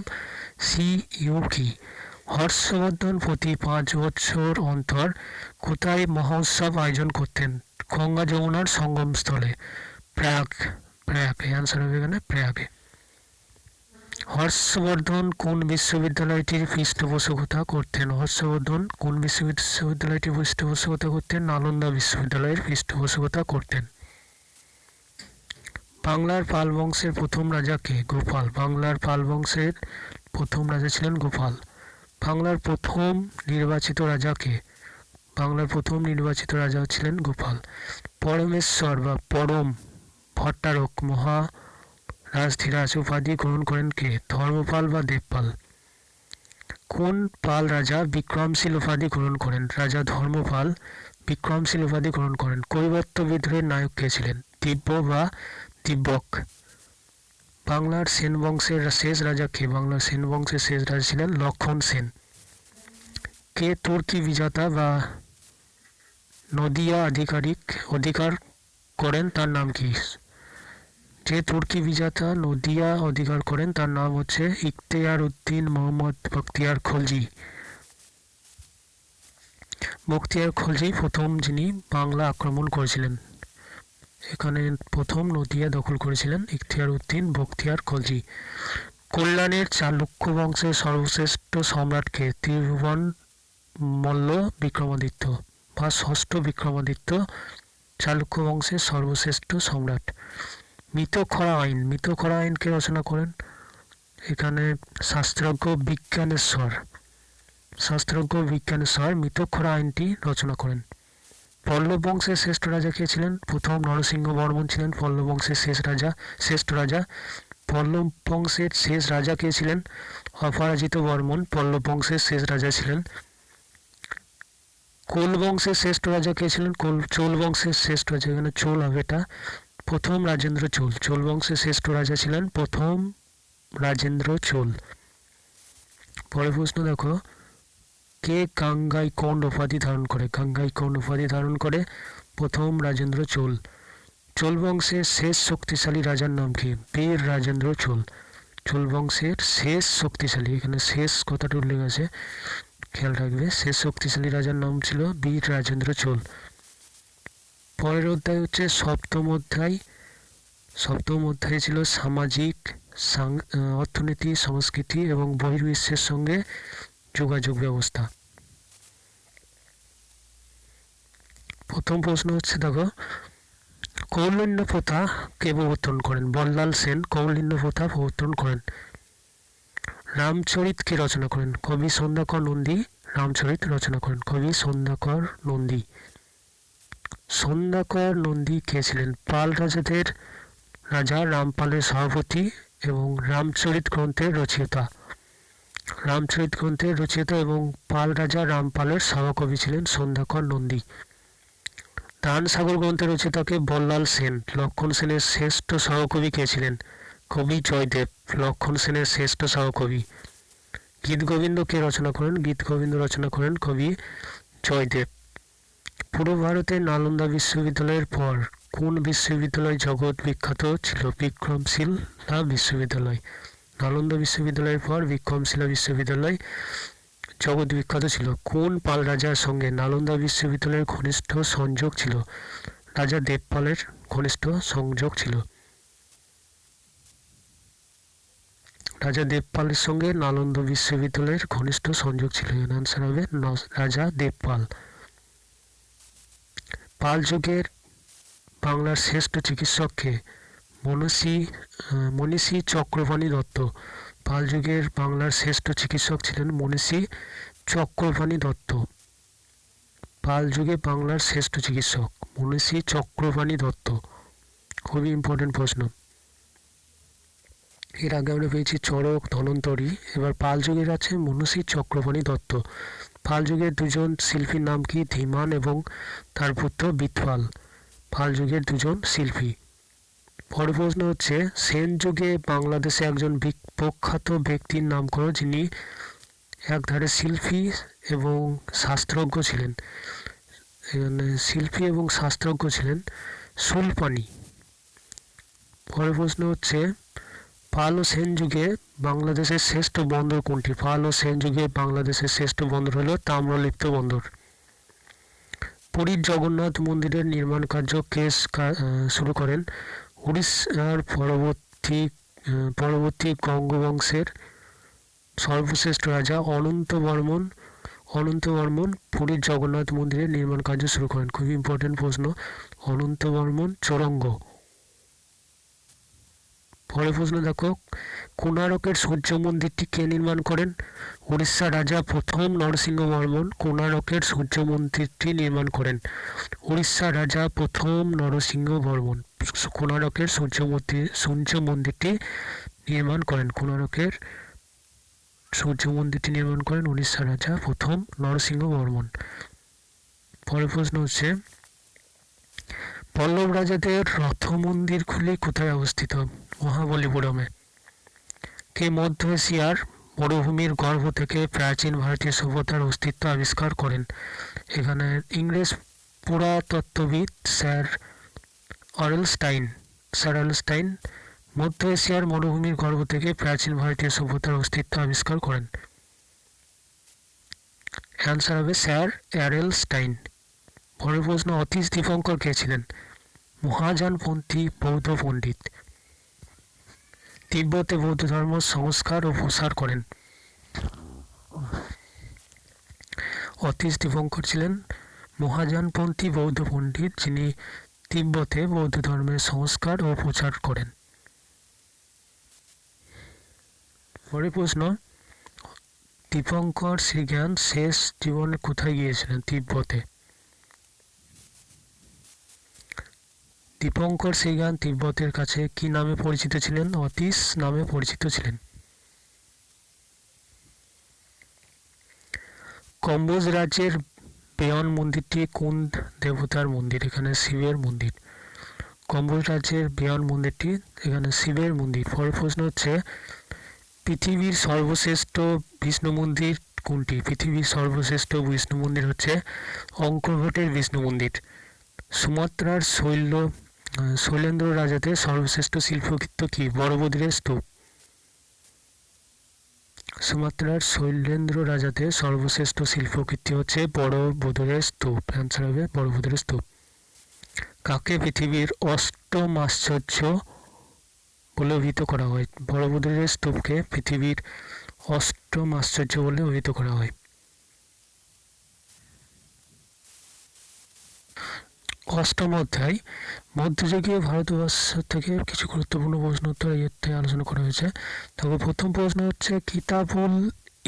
সিইউকি। হর্ষবর্ধন প্রতি 5 বছর অন্তর কোথায় মহোৎসব আয়োজন করতেন? গঙ্গা যমুনার সঙ্গমস্থলে। প্রয়াগ। প্রয়াগ, এই অ্যান্সার হবে এখানে প্রয়াগে। হর্ষবর্ধন কোন বিশ্ববিদ্যালয়টির পৃষ্ঠপোষকতা করতেন? হর্ষবর্ধন কোন বিশ্ববিদ্যালয়টির পৃষ্ঠপোষকতা করতেন? নালন্দা বিশ্ববিদ্যালয়ের পৃষ্ঠপোষকতা করতেন। বাংলার পাল বংশের প্রথম রাজা কে? গোপাল। বাংলার পাল বংশের প্রথম রাজা ছিলেন গোপাল। বাংলার প্রথম নির্বাচিত রাজা কে? বাংলার প্রথম নির্বাচিত রাজা ছিলেন গোপাল। পরমেশ্বর বা পরম ভট্টারক মহারাজধীরাজ উপাধি গ্রহণ করেন কে? ধর্মপাল বা দেবপাল। কোন পাল রাজা বিক্রমশীল উপাধি গ্রহণ করেন? রাজা ধর্মপাল বিক্রমশীল উপাধি গ্রহণ করেন। কৈবর্ত বিদ্রোহের নায়ক কে ছিলেন? দিব্য বা দিব্যক। বাংলার সেন বংশের শেষ রাজা কে? বাংলার সেন বংশের শেষ রাজা ছিলেন লক্ষণ সেন। কে তুর্কি বিজেতা বা নদিয়া অধিকার করেন তার নাম কি? যে তুর্কি বিজেতা নদিয়া অধিকার করেন তার নাম হচ্ছে ইখতিয়ার উদ্দিন মোহাম্মদ বখতিয়ার খলজি। বখতিয়ার খলজি প্রথম যিনি বাংলা আক্রমণ করেছিলেন। এখানে প্রথম নদিয়া দখল করেছিলেন ইখতিয়ার উদ্দিন বখতিয়ার খলজি। কল্যাণের চালুক্য বংশের সর্বশ্রেষ্ঠ সম্রাটকে? ত্রিভুবন মল্ল বিক্রমাদিত্য বা ষষ্ঠ বিক্রমাদিত্য চালুক্য বংশের সর্বশ্রেষ্ঠ সম্রাট। মিতখরা আইন। মিতখরা আইনকে রচনা করেন? এখানে শাস্ত্রজ্ঞ বিজ্ঞানেশ্বর মিতখরা আইনটি রচনা করেন। পল্লব বংশের শ্রেষ্ঠ রাজা কে ছিলেন? প্রথম নরসিংহ বর্মন ছিলেন পল্লব বংশের শ্রেষ্ঠ রাজা। পল্লব বংশের শেষ রাজা কে ছিলেন? অপরাজিত বর্মন পল্লব বংশের শেষ রাজা ছিলেন। কোল বংশের শ্রেষ্ঠ রাজা কে ছিলেন? চোল বংশের শ্রেষ্ঠ রাজা, এখানে চোল হবে এটা, প্রথম রাজেন্দ্র চোল। চোল বংশের শ্রেষ্ঠ রাজা ছিলেন প্রথম রাজেন্দ্র চোল। পরের প্রশ্ন দেখো, কে গাঙ্গাইকোন্ড উপাধি ধারণ করে? গাঙ্গাইকোন্ড উপাধি ধারণ করে প্রথম রাজেন্দ্র চোল। চোল বংশের শেষ শক্তিশালী রাজার নাম কি? বীর রাজেন্দ্র চোল। চোল বংশের শেষ শক্তিশালী, এখানে শেষ কথাটা উল্লেখ আছে, খেয়াল রাখবে, শেষ শক্তিশালী রাজার নাম ছিল বীর রাজেন্দ্র চোল। পরের অধ্যায় হচ্ছে সপ্তম অধ্যায়। সপ্তম অধ্যায় ছিল সামাজিক, অর্থনীতি, সংস্কৃতি এবং বহির্বিশ্বের সঙ্গে যোগাযোগ ব্যবস্থা। প্রথম প্রশ্ন হচ্ছে দেখো, কৌলিন্য প্রথা কে প্রবর্তন করেন? বল্লাল সেন কৌলিন্য প্রথা প্রবর্তন করেন। রামচরিত কে রচনা করেন? কবি সন্ধ্যাকর নন্দী রামচরিত রচনা করেন। কবি সন্ধ্যাকর নন্দী। সন্ধ্যাকর নন্দী কে ছিলেন? পাল রাজাদের রাজা রামপালের সভাপতি এবং রামচরিত গ্রন্থের রচয়িতা। রামচরিত গ্রন্থের রচয়িতা এবং পাল রাজা রামপালের সভাকবি ছিলেন সন্ধ্যাকর নন্দী। দান সাগর গ্রন্থের রচয়িতাকে? বল্লাল সেন। লক্ষণ সেনের শ্রেষ্ঠ সহকবি কে ছিলেন? কবি জয়দেব। লক্ষণ সেনের শ্রেষ্ঠ সহকবি। গীত গোবিন্দ কে রচনা করেন? গীত গোবিন্দ রচনা করেন কবি জয়দেব। পূর্ব ভারতে নালন্দা বিশ্ববিদ্যালয়ের পর কোন বিশ্ববিদ্যালয় জগৎ বিখ্যাত ছিল? বিক্রমশিলা বিশ্ববিদ্যালয়। নালন্দা বিশ্ববিদ্যালয়ের পর বিক্রমশিলা বিশ্ববিদ্যালয় জগৎ বিখ্যাত ছিল। কোন পাল রাজার সঙ্গে নালন্দা বিশ্ববিদ্যালয়ের ঘনিষ্ঠ সংযোগ ছিল? রাজা দেবপালের ঘনিষ্ঠ সংযোগ ছিল। রাজা দেবপালের সঙ্গে নালন্দা বিশ্ববিদ্যালয়ের ঘনিষ্ঠ সংযোগ ছিল। এর আনসার হবে রাজা দেবপাল। পাল যুগের বাংলার শ্রেষ্ঠ চিকিৎসককে? মনীষী চক্রপাণি দত্ত। পাল যুগের বাংলার শ্রেষ্ঠ চিকিৎসক ছিলেন মনীষী চক্রপাণি দত্ত। পাল যুগে বাংলার শ্রেষ্ঠ চিকিৎসক মনীষী চক্রপাণি দত্ত। খুবই ইম্পর্টেন্ট প্রশ্ন। এর আগে আমরা পেয়েছি চড়ক, ধন্বন্তরী। এবার পাল যুগের আছে মনীষী চক্রপাণি দত্ত। পাল যুগের দুজন শিল্পীর নাম কি? ধীমান এবং তার পুত্র বিট্টল। পাল যুগের দুজন শিল্পী। পরের প্রশ্ন হচ্ছে সেন যুগে বাংলাদেশে একজন প্রখ্যাত ব্যক্তির নাম করো যিনি একধারে শিল্পী এবং শাস্ত্রজ্ঞ ছিলেন। এখানে শিল্পী এবং শাস্ত্রজ্ঞ ছিলেন সুলপানি। পরের প্রশ্ন হচ্ছে পাল ও সেন যুগে বাংলাদেশের শ্রেষ্ঠ বন্দর কোনটি? পাল ও সেন যুগে বাংলাদেশের শ্রেষ্ঠ বন্দর হলো তাম্রলিপ্ত বন্দর। পুরীর জগন্নাথ মন্দিরের নির্মাণ কার্য কে শুরু করেন? উড়িষ্যার পরবর্তী গঙ্গবংশের সর্বশ্রেষ্ঠ রাজা অনন্ত বর্মন পুরীর জগন্নাথ মন্দিরের নির্মাণ কার্য শুরু করেন। খুবই ইম্পর্টেন্ট প্রশ্ন। অনন্ত বর্মন চৌরঙ্গ। পরের প্রশ্ন দেখো, কোণারকের সূর্য মন্দিরটি কে নির্মাণ করেন? উড়িষ্যার রাজা প্রথম নরসিংহবর্মন কোণারকের সূর্য মন্দিরটি নির্মাণ করেন। উড়িষ্যার রাজা প্রথম নরসিংহবর্মন কোণারকের সূর্য মন্দিরটি নির্মাণ করেন। কোণারকের সূর্য মন্দিরটি নির্মাণ করেন উড়িষ্যার রাজা প্রথম নরসিংহবর্মন। পরের প্রশ্ন হচ্ছে পল্লব রাজাদের রথ মন্দিরগুলি কোথায় অবস্থিত? মহাবলীপুরমে। কে মধ্য এশিয়ার মরুভূমির গর্ভ থেকে প্রাচীন ভারতীয় সভ্যতার অস্তিত্ব আবিষ্কার করেন? এখানে ইংরেজ পুরাতত্ত্ববিদ স্যার অরেলস্টাইন মধ্য এশিয়ার মরুভূমির গর্ভ থেকে প্রাচীন ভারতীয় সভ্যতার অস্তিত্ব আবিষ্কার করেন। অ্যান্সার হবে স্যার অরেলস্টাইন। পরের প্রশ্ন, অতীশ দীপঙ্কর কে ছিলেন? মহাযানপন্থী বৌদ্ধ পণ্ডিত। তিব্বতে বৌদ্ধ ধর্ম সংস্কার ও প্রসার করেন। অতীশ দীপঙ্কর ছিলেন মহাযানপন্থী বৌদ্ধ পণ্ডিত যিনি তিব্বতে বৌদ্ধ ধর্মের সংস্কার ও প্রচার করেন। পরের প্রশ্ন, দীপঙ্কর শ্রীজ্ঞান শেষ জীবনে কোথায় গিয়েছিলেন? তিব্বতে। দীপঙ্কর শ্রীজ্ঞান তিব্বতের কাছে কি নামে পরিচিত ছিলেন? অতীশ নামে পরিচিত ছিলেন। কম্বোজ রাজ্যের বেয়ন মন্দিরটি কোন দেবতার মন্দির? এখানে শিবের মন্দির। কম্বোজ রাজ্যের বেয়ন মন্দিরটি এখানে শিবের মন্দির। পরের প্রশ্ন হচ্ছে পৃথিবীর সর্বশ্রেষ্ঠ বিষ্ণু মন্দির কোনটি? পৃথিবীর সর্বশ্রেষ্ঠ বিষ্ণু মন্দির হচ্ছে অঙ্কঘটের বিষ্ণু মন্দির। সুমাত্রার শৈলেন্দ্র রাজাদের সর্বশ্রেষ্ঠ শিল্পকৃত্য কি? বড়বুধিরের স্তূপ। সুমাত্রার শৈলেন্দ্র রাজাদের সর্বশ্রেষ্ঠ শিল্পকৃতি হচ্ছে বড়বুধিরের স্তূপ। অ্যান্সার হবে বড়বুধিরের স্তূপ। কাকে পৃথিবীর অষ্টম আশ্চর্য বলে অভিহিত করা হয়? বড়বুধিরের স্তূপকে পৃথিবীর অষ্টম আশ্চর্য বলে অভিহিত করা হয়। অষ্টম অধ্যায় মধ্যযুগীয় ভারতবর্ষ থেকে কিছু গুরুত্বপূর্ণ প্রশ্ন উত্তর এতে আলোচনা করা হয়েছে। তবে প্রথম প্রশ্ন হচ্ছে কিতাবুল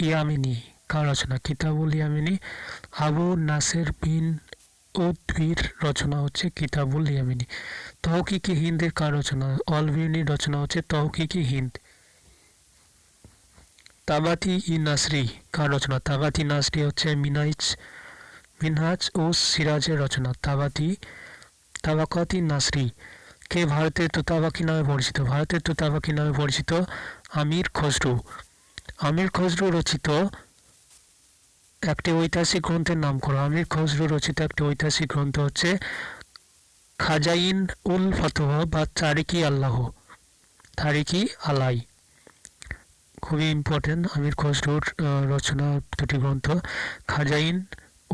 ইয়ামিনী কার রচনা? কিতাবুল ইয়ামিনী আবু নাসের বিন উদ্ভির রচনা হচ্ছে কিতাবুল ইয়ামিনী। তহকিকি হিন্দের কার রচনা? অলবিরনির রচনা হচ্ছে তহকিকি হিন্দ। তাবাতি ই নাসরি কার রচনা? তাবাতি নাসরি হচ্ছে মিনহাজ ও সিরাজের রচনা। তাবাকাতি নাসরি। কে ভারতের তোতাবাকি নামে পরিচিত? ভারতের তোতাবাকি নামে পরিচিত আমির খসরু। আমির খসরু রচিত একটি ঐতিহাসিক গ্রন্থের নাম করো। আমির খসরু রচিত একটি ঐতিহাসিক গ্রন্থ হচ্ছে খাজাইন উল ফতোয়া বা তারিকি আল্লাহ, তারিকি আলাই। খুবই ইম্পর্টেন্ট আমির খসরুর রচনা দুটি গ্রন্থ, খাজাইন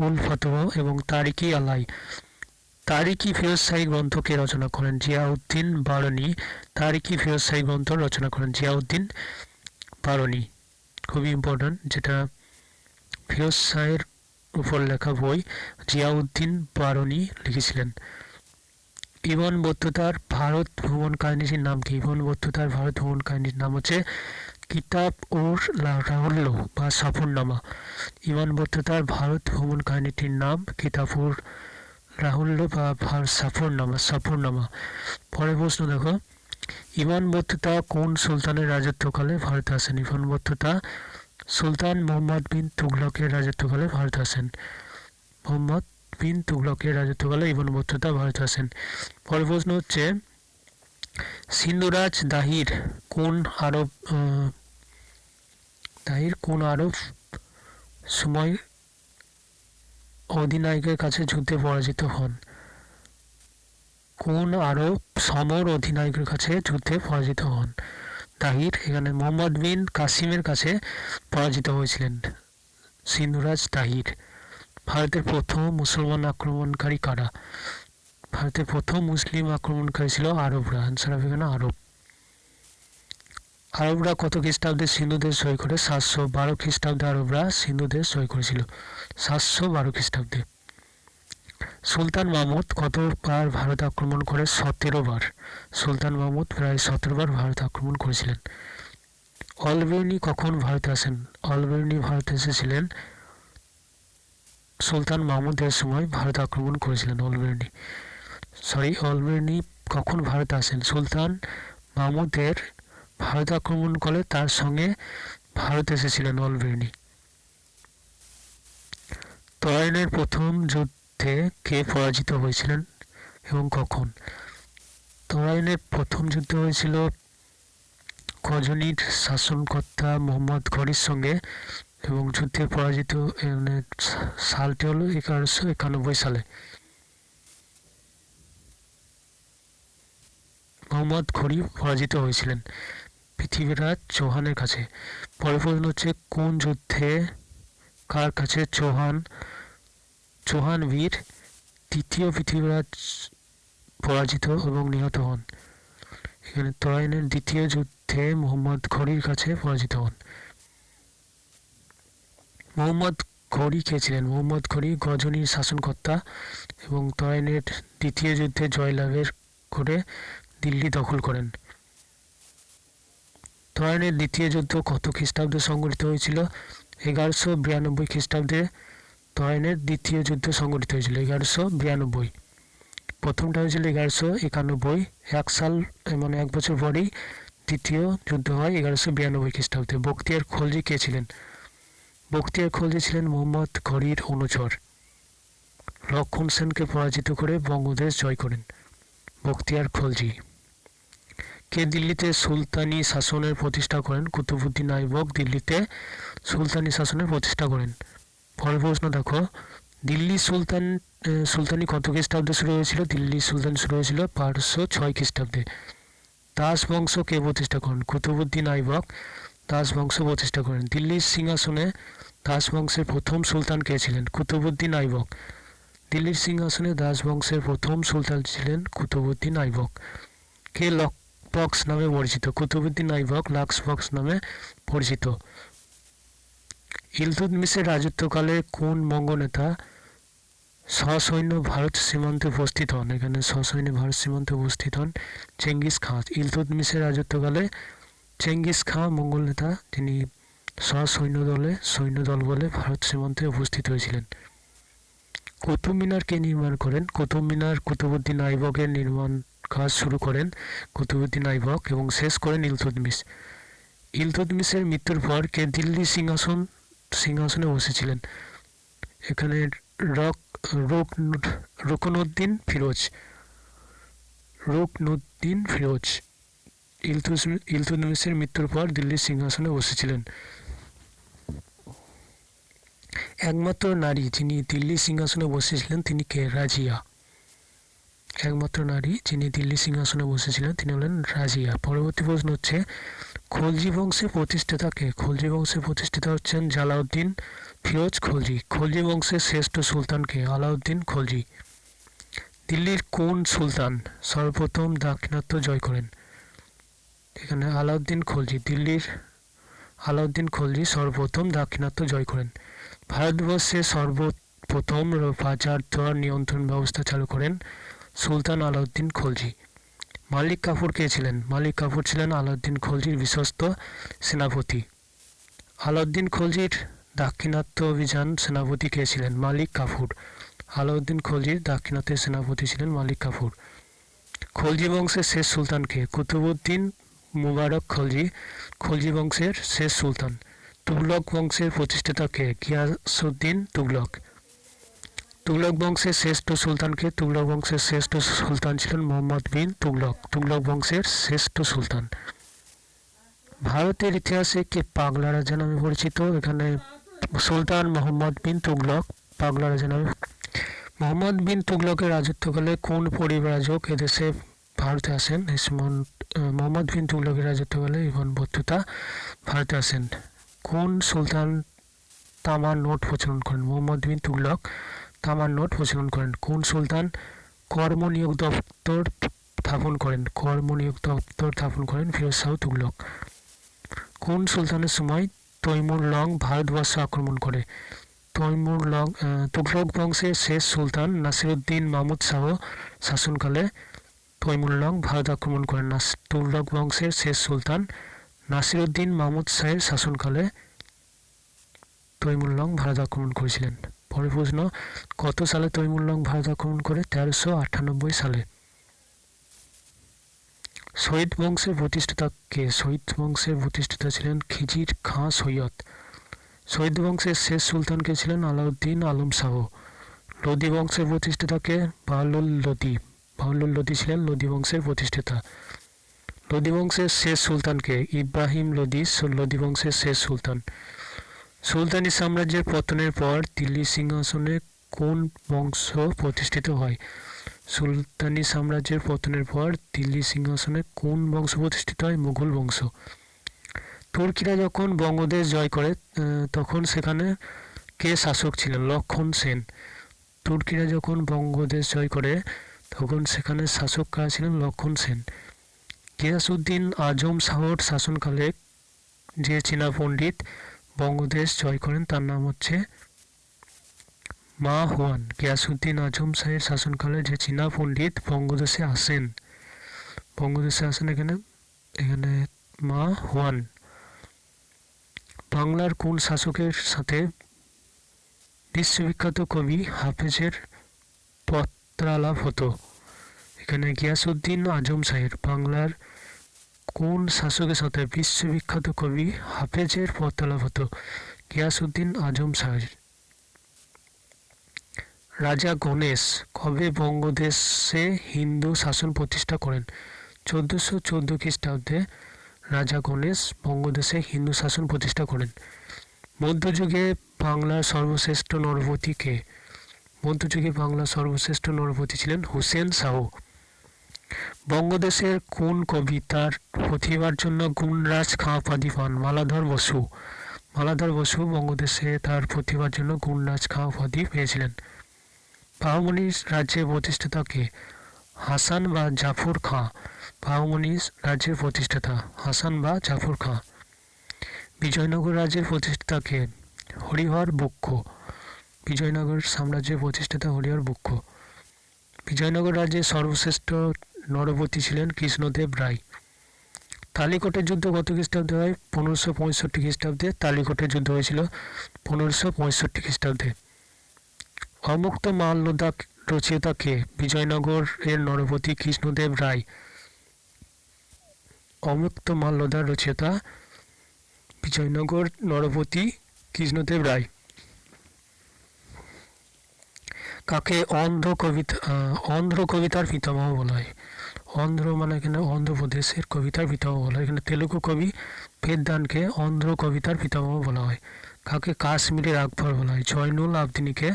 উল ফতোয়া এবং তারিকি আলাই। তারিকি ফিরোজশাহী গ্রন্থ কে রচনা করেন? জিয়াউদ্দিন বারনী তারিকি ফিরোজশাহী গ্রন্থ রচনা করেন জিয়াউদ্দিন বারনী। খুবই ইম্পর্টেন্ট, যেটা ফিরোজ শাহের উপর লেখা বই, জিয়াউদ্দিন বারনী লিখেছিলেন। ইবন বতুতার ভারত ভ্রমণ কাহিনীটির নাম কি? ইবন বতুতার ভারত ভ্রমণ কাহিনীর নাম হচ্ছে কিতাব ওর রাহুল্য বা সফরনামা। ইবন বতুতার ভারত ভ্রমণ কাহিনীটির নাম কিতাব ওর রাহুল্য বা সফরনামা। পরের প্রশ্ন দেখো, ইবন বতুতা কোন সুলতানের রাজত্বকালে ভারতে আসেন? ইবন বতুতা সুলতান মোহাম্মদ বিন তুগলকের রাজত্বকালে ভারতে আসেন। মোহাম্মদ বিন তুগলকের রাজত্বকালে ইবন বতুতা ভারতে আসেন। পরের প্রশ্ন হচ্ছে সিন্ধুরাজ দাহির কোন আরব সময় অধিনায়কের কাছে যুদ্ধে পরাজিত হন? কোন আরব সমর অধিনায়কের কাছে যুদ্ধে পরাজিত হন দাহির? এখানে মোহাম্মদ বিন কাসিমের কাছে পরাজিত হয়েছিলেন সিন্ধুরাজ দাহির। ভারতের প্রথম মুসলমান আক্রমণকারী কারা? ভারতের প্রথম মুসলিম আক্রমণকারী ছিল আরবরা। আনসার হবে এখানে আরব। আরবরা কত খ্রিস্টাব্দে সিন্ধু দেশ জয় করে? 712 খ্রিস্টাব্দে আরবরা সিন্ধু দেশ জয় করেছিল, 712 খ্রিস্টাব্দে। সুলতান মাহমুদ কতবার ভারত আক্রমণ করে? 17 বার। সুলতান মাহমুদ প্রায় 17 বার ভারত আক্রমণ করেছিলেন। অলবের্নি কখন ভারতে আসেন? অলবের্নি ভারতে এসেছিলেন সুলতান মাহমুদের সময় ভারত আক্রমণ করেছিলেন। অলবের্নি কখন ভারতে আসেন? সুলতান মাহমুদের ভারত আক্রমণ করে তার সঙ্গে ভারত এসেছিলেন অলবের্নি। তরাইনের প্রথম যুদ্ধে কে পরাজিত হয়েছিলেন এবং কখন? তরাইনের প্রথম যুদ্ধ হয়েছিল গজনির শাসনকর্তা মোহাম্মদ ঘনির সঙ্গে এবং যুদ্ধে পরাজিত সালটি হলো 1191 সালে। মোহাম্মদ ঘনি পরাজিত হয়েছিলেন পৃথ্বীরাজ চৌহানের কাছে। পরের প্রশ্ন হচ্ছে কোন যুদ্ধে কার কাছে চৌহান বীর তৃতীয় পৃথ্বীরাজ পরাজিত এবং নিহত হন? এখানে তরাইনের দ্বিতীয় যুদ্ধে মোহাম্মদ ঘনির কাছে পরাজিত হন। মোহাম্মদ ঘনি কে ছিলেন? মোহাম্মদ ঘনি গজনির শাসনকর্তা এবং তরাইনের দ্বিতীয় যুদ্ধে জয়লাভের করে দিল্লি দখল করেন। তরাইনের দ্বিতীয় যুদ্ধ কত খ্রিস্টাব্দে সংঘটিত হয়েছিল? 1192 খ্রিস্টাব্দে তরাইনের দ্বিতীয় যুদ্ধ সংঘটিত হয়েছিল। 1192। প্রথমটা হয়েছিল 1191, এক বছর পরেই দ্বিতীয় যুদ্ধ হয় 1192 খ্রিস্টাব্দে। বখতিয়ার খলজি কে ছিলেন? বখতিয়ার খলজি ছিলেন মোহাম্মদ ঘনির অনুচর। লক্ষণ সেনকে পরাজিত করে বঙ্গদেশ জয় করেন বখতিয়ার খলজি। কে দিল্লিতে সুলতানি শাসনের প্রতিষ্ঠা করেন? কুতুবউদ্দিন আইবক দিল্লিতে সুলতানি শাসনের প্রতিষ্ঠা করেন। পরের প্রশ্ন দেখো, দিল্লি সুলতানি কত খ্রিস্টাব্দে শুরু হয়েছিল? দিল্লি সুলতানি শুরু হয়েছিল 1206 খ্রিস্টাব্দে। দাস বংশ কে প্রতিষ্ঠা করেন? কুতুবউদ্দিন আইবক দাস বংশ প্রতিষ্ঠা করেন। দিল্লির সিংহাসনে দাস বংশের প্রথম সুলতান কে ছিলেন? কুতুবউদ্দিন আইবক। দিল্লির সিংহাসনে দাস বংশের প্রথম সুলতান ছিলেন কুতুবউদ্দিন আইবক। কে লক্সবক্স নামে পরিচিত? কুতুবউদ্দিন আইবক লক্সবক্স নামে পরিচিত। ইলতুৎমিশের রাজত্বকালে কোন বঙ্গ নেতা সসৈন্য ভারত সীমান্তে উপস্থিত হন? এখানে সসৈন্য ভারত সীমান্তে উপস্থিত হন চেঙ্গিস খাঁ। ইলতুৎমিশের রাজত্বকালে চেঙ্গিস খাঁ মঙ্গল নেতা, তিনি সৈন্যদল বলে ভারত সীমান্তে উপস্থিত হয়েছিলেন। কুতুব মিনার কে নির্মাণ করেন? কুতুব মিনার কুতুবউদ্দিন আইবকের নির্মাণ কাজ শুরু করেন কুতুবউদ্দিন আইবক এবং শেষ করেন ইলতুৎমিশ। ইলতুৎমিশের মৃত্যুর পর কে দিল্লি সিংহাসনে বসেছিলেন? এখানে রুকনুদ্দিন ফিরোজ ইলতুৎমিশের মৃত্যুর পর দিল্লির সিংহাসনে বসেছিলেন। একমাত্র নারী যিনি দিল্লি সিংহাসনে বসেছিলেন তিনি কে? রাজিয়া। একমাত্র নারী যিনি দিল্লি সিংহাসনে বসেছিলেন তিনি হলেন রাজিয়া। পরবর্তী প্রশ্ন হচ্ছে খলজি বংশের প্রতিষ্ঠাতা কে? খলজি বংশের প্রতিষ্ঠাতা হচ্ছেন জালাউদ্দিন ফিরোজ খলজি। খলজি বংশের শ্রেষ্ঠ সুলতান কে? আলাউদ্দিন খলজি। দিল্লির কোন সুলতান সর্বপ্রথম দাক্ষিণাত্য জয় করেন? এখানে আলাউদ্দিন খলজি। দিল্লির আলাউদ্দিন খলজি সর্বপ্রথম দাক্ষিণাত্য জয় করেন। ভারতবর্ষে সর্বপ্রথম বাজার দর নিয়ন্ত্রণ ব্যবস্থা চালু করেন সুলতান আলাউদ্দিন খলজি। মালিক কাফুর কে ছিলেন? মালিক কাফুর ছিলেন আলাউদ্দিন খলজির বিশ্বস্ত সেনাপতি। আলাউদ্দিন খলজির দাক্ষিণাত্য অভিযান সেনাপতি কে ছিলেন? মালিক কাফুর। আলাউদ্দিন খলজির দাক্ষিণাত্যের সেনাপতি ছিলেন মালিক কাফুর। খলজি বংশের শেষ সুলতান কে? কুতুবউদ্দিন মুবারক খলজি খলজি বংশের শেষ সুলতান। তুগলক বংশের প্রতিষ্ঠাতা কে? গিয়াসউদ্দিন তুগলক। তুগলক বংশের শ্রেষ্ঠ সুলতান কে? তুগলক বংশের শ্রেষ্ঠ সুলতান ছিলেন মোহাম্মদ বিন তুগলক। তুগলক বংশের শ্রেষ্ঠ সুলতান। ভারতের ইতিহাসে কে পাগলা রাজা নামে পরিচিত? এখানে সুলতান মোহাম্মদ বিন তুগলক পাগলা রাজা নামে। মোহাম্মদ বিন তুগলকের রাজত্বকালে কোন পরিব্রাজক এদেশে ভারতে আসেন? মোহাম্মদ বিন তুগলকের রাজত্বকালে ইবন বতুতা ভারতে আসেন। কোন সুলতান তামার নোট প্রচলন করেন? মোহাম্মদ বিন তুগলক তামার নোট প্রচলন করেন। কোন সুলতান কর্মনিয়োগ দপ্তর স্থাপন করেন? কর্মনিয়োগ দপ্তর স্থাপন করেন ফিরোজ শাহ তুগলক। কোন সুলতানের সময় তৈমুর লং ভারতবর্ষ আক্রমণ করে? তুগলক বংশের শেষ সুলতান নাসিরউদ্দিন মাহমুদ শাহ শাসনকালে তৈমুর লং ভারত আক্রমণ করেন। তুগলক বংশের শেষ সুলতান নাসিরউদ্দিন মাহমুদ শাহের শাসনকালে তৈমুর লং ভারত আক্রমণ করেছিলেন। পরের প্রশ্ন, কত সালে তৈমুর লং ভারত আক্রমণ করে? 1398 সালে। সৈয়দ বংশের প্রতিষ্ঠাতা কে? সৈয়দ বংশের প্রতিষ্ঠাতা ছিলেন খিজির খাঁ সৈয়দ। সৈয়দ বংশের শেষ সুলতান কে ছিলেন? আলাউদ্দিন আলম শাহ। লোদি বংশের প্রতিষ্ঠাতা কে? বাহলুল লোদি। বাহলুল লোদি ছিলেন লোদি বংশের প্রতিষ্ঠাতা। লোদি বংশের শেষ সুলতান কে? ইব্রাহিম লোদি। লোদি বংশের শেষ সুলতান। সুলতানি সাম্রাজ্যের পতনের পর দিল্লি সিংহাসনে কোন বংশ প্রতিষ্ঠিত হয়? সুলতানি সাম্রাজ্যের পতনের পর দিল্লি সিংহাসনে কোন বংশ প্রতিষ্ঠিত হয়? মুঘল বংশ। তুর্কিরা যখন বঙ্গদেশ জয় করে তখন সেখানে কে শাসক ছিলেন? লক্ষণ সেন। তুর্কিরা যখন বঙ্গদেশ জয় করে তখন সেখানে শাসক কারা ছিলেন? লক্ষণ সেন। গিয়াসউদ্দিন আজম শাহর শাসনকালে যে চীনা পণ্ডিত বঙ্গদেশ জয় করেন তার নাম হচ্ছে মা হুয়ান। গিয়াসউদ্দিন আজম শাহের শাসনকালে যে চীনা পণ্ডিত বঙ্গদেশে আসেন এখানে মা হুয়ান। বাংলার কোন শাসকের সাথে বিশ্ববিখ্যাত কবি হাফেজের পত্রালাপ হতো? এখানে গিয়াসউদ্দিন আজম শাহের। বাংলার কোন শাসকের সাথে বিশ্ববিখ্যাত কবি হাফেজের পত্রালাপ হতো? গিয়াসউদ্দিন আজম শাহের। রাজা গণেশ কবে বঙ্গদেশে হিন্দু শাসন প্রতিষ্ঠা করেন? 1414 খ্রিস্টাব্দে রাজা গণেশ বঙ্গদেশে হিন্দু শাসন প্রতিষ্ঠা করেন। মধ্যযুগে বাংলার সর্বশ্রেষ্ঠ নরপতি কে? মধ্যযুগে বাংলার সর্বশ্রেষ্ঠ নরপতি ছিলেন হুসেন শাহ। বঙ্গদেশের কোন কবি তার প্রতিভার জন্য গুণরাজ খাঁ উপাধি পান? মালাধর বসু। মালাধর বসু বঙ্গদেশে তার প্রতিভার জন্য গুণরাজ খাঁ উপাধি পেয়েছিলেন। বাহমনি রাজ্যের প্রতিষ্ঠাতা কে? হাসান বা জাফর খাঁ। বাহমনি রাজ্যের প্রতিষ্ঠাতা হাসান বা জাফর খাঁ। বিজয়নগর রাজ্যের প্রতিষ্ঠাতা কে? হরিহর বুক্ষ। বিজয়নগর সাম্রাজ্যের প্রতিষ্ঠাতা হরিহর বুক্ষ। বিজয়নগর রাজ্যের সর্বশ্রেষ্ঠ নরপতি ছিলেন কৃষ্ণদেব রায়। তালিকটের যুদ্ধ কত খ্রিস্টাব্দে হয়? 1565 খ্রিস্টাব্দে তালিকটের যুদ্ধ হয়েছিল 1565 খ্রিস্টাব্দে। অমুক্ত মাল্যদা রচয়িতা কে? বিজয়নগর এর নরপতি কৃষ্ণদেব রায়। অমুক্ত মাল্যদার রচয়িতা বিজয়নগর নরপতি কৃষ্ণদেব রায়। কাকে অন্ধ্র কবিতার পিতামহ বলা হয়? অন্ধ্র মানে এখানে অন্ধ্রপ্রদেশের কবিতার পিতামহ বলা হয়। এখানে তেলুগু কবি পেদ্দানকে অন্ধ্র কবিতার পিতামহ বলা হয়। কাকে কাশ্মীরের আকবর বলা হয়? জয়নুল আবদিনীকে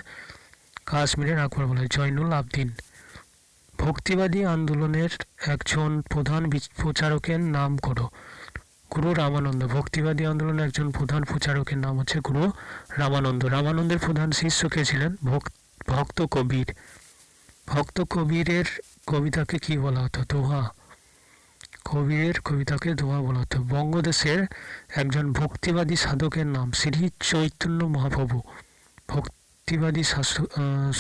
কাশ্মীরের আকবর বলা হয়, জয়নুল আবদিন। ভক্তিবাদী আন্দোলনের একজন প্রধান প্রচারকের নাম করো। গুরু রামানন্দ। ভক্তিবাদী আন্দোলনের একজন প্রধান প্রচারকের নাম হচ্ছে গুরু রামানন্দ। রামানন্দের প্রধান শিষ্য কে ছিলেন? ভক্ত কবির। ভক্ত কবিরের কবিতাকে কি বলা হতো? দোহা। কবিরের কবিতাকে দোহা বলা হতো। বঙ্গদেশের একজন ভক্তিবাদী সাধকের নাম শ্রী চৈতন্য মহাপ্রভু। ভক্তিবাদী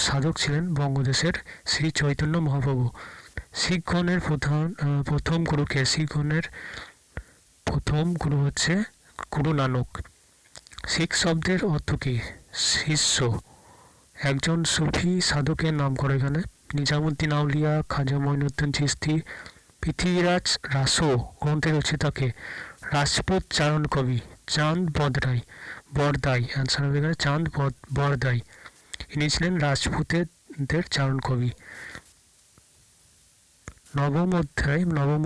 সাধক ছিলেন বঙ্গদেশের শ্রী চৈতন্য মহাপ্রভু। শিখগণের প্রথম গুরুকে? শিখগণের প্রথম গুরু হচ্ছে গুরু নানক। শিখ শব্দের অর্থ কি? শিষ্য। একজন সুফি সাধকের নাম করো এখানে। নিজামুদ্দিন আউলিয়া, খাজা মঈনুদ্দিন চিশতি। পৃথ্বীরাজ রাসো গ্রন্থের রচয়িতাকে? রাজপুত চারণ কবি চাঁদ বরদাই। অ্যান্সার হবে এখানে চাঁদ বরদাই। ইনি ছিলেন রাজপুতদের চারণ কবি। নবম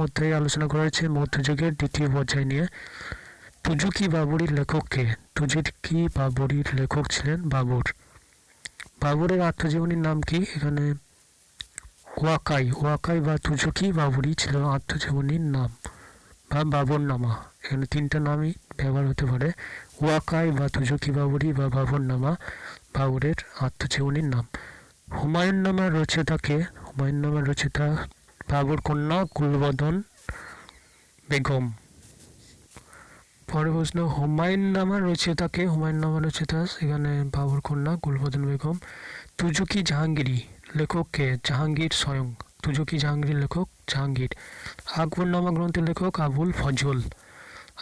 অধ্যায়ে আলোচনা করা হয়েছে মধ্যযুগের দ্বিতীয় পর্যায় নিয়ে। তুজুকি বাবুরির লেখক কে? তুজুকি বাবুরির লেখক ছিলেন বাবর। বাবরের আত্মজীবনীর নাম কি? এখানে ওয়াকাই বা তুজুকি বাবুরি ছিল আত্মজীবনীর নাম বা বাবরনামা। এখানে তিনটা নামই ব্যবহার হতে পারে। ওয়াকাই বা তুজুকি বাবুরি বা বাবরনামা বাবরের আত্মজীবনীর নাম। হুমায়ুননামার রচয়িতা কে? হুমায়ুননামার রচয়িতা বাবর কন্যা গুলবদন বেগম। পরের প্রশ্ন, হুমায়ুননামার রচয়িতা কে? হুমায়ুননামার রচয়িতা এখানে বাবর কন্যা গুলবদন বেগম। তুজুকি জাহাঙ্গীরি লেখক কে? জাহাঙ্গীর স্বয়ং। তুজুকি জাহাঙ্গীর লেখক জাহাঙ্গীর। আকবরনামা গ্রন্থের লেখক আবুল ফজল।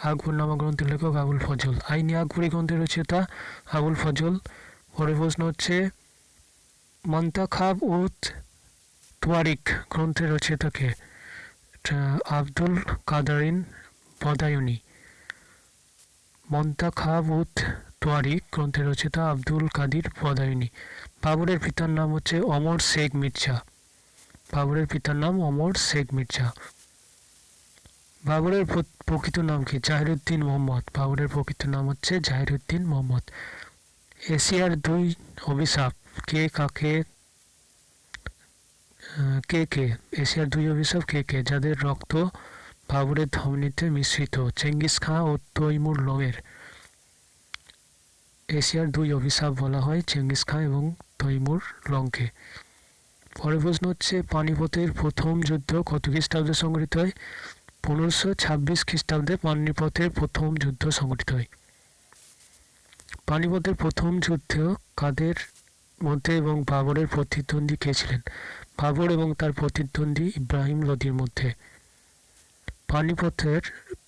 আকবরনামা গ্রন্থের লেখক আবুল ফজল। আইনি আকবরী গ্রন্থের রচয়িতা আবুল ফজল। পরের প্রশ্ন হচ্ছে মন্তাখাব উত তোয়ারিক গ্রন্থের রচয়িতা কে? আব্দুল কাদারিন বদায়ুনি। মন্তাখাব উত তোয়ারিক গ্রন্থের রচয়িতা আব্দুল কাদির বদায়ুনি। বাবরের পিতার নাম হচ্ছে অমর শেখ মির্জা। বাবরের পিতার নাম অমর শেখ মির্জা। বাবরের প্রকৃত নাম কি? জাহিরুদ্দিন মোহাম্মদ। বাবরের প্রকৃত নাম হচ্ছে জাহিরুদ্দিন মোহাম্মদ। এশিয়ার দুই অভিশাপ কে এশিয়ার দুই অভিশাপ কে? যাদের রক্ত বাবরের ধমনীতে মিশ্রিত। চেঙ্গিস খাঁ ও তৈমুর লংয়ের। এশিয়ার দুই অভিশাপ বলা হয় চেঙ্গিস খাঁ এবং তৈমুর লংকে। পরের প্রশ্ন হচ্ছে পানিপথের প্রথম যুদ্ধ কত খ্রিস্টাব্দে সংঘটিত হয়? 1526 খ্রিস্টাব্দে পানিপথের প্রথম যুদ্ধ সংঘটিত হয়। পানিপথের প্রথম যুদ্ধ কাদের মধ্যে এবং বাবরের প্রতিদ্বন্দ্বী কে ছিলেন? বাবর এবং তার প্রতিদ্বন্দ্বী ইব্রাহিম লোদির মধ্যে। পানিপথের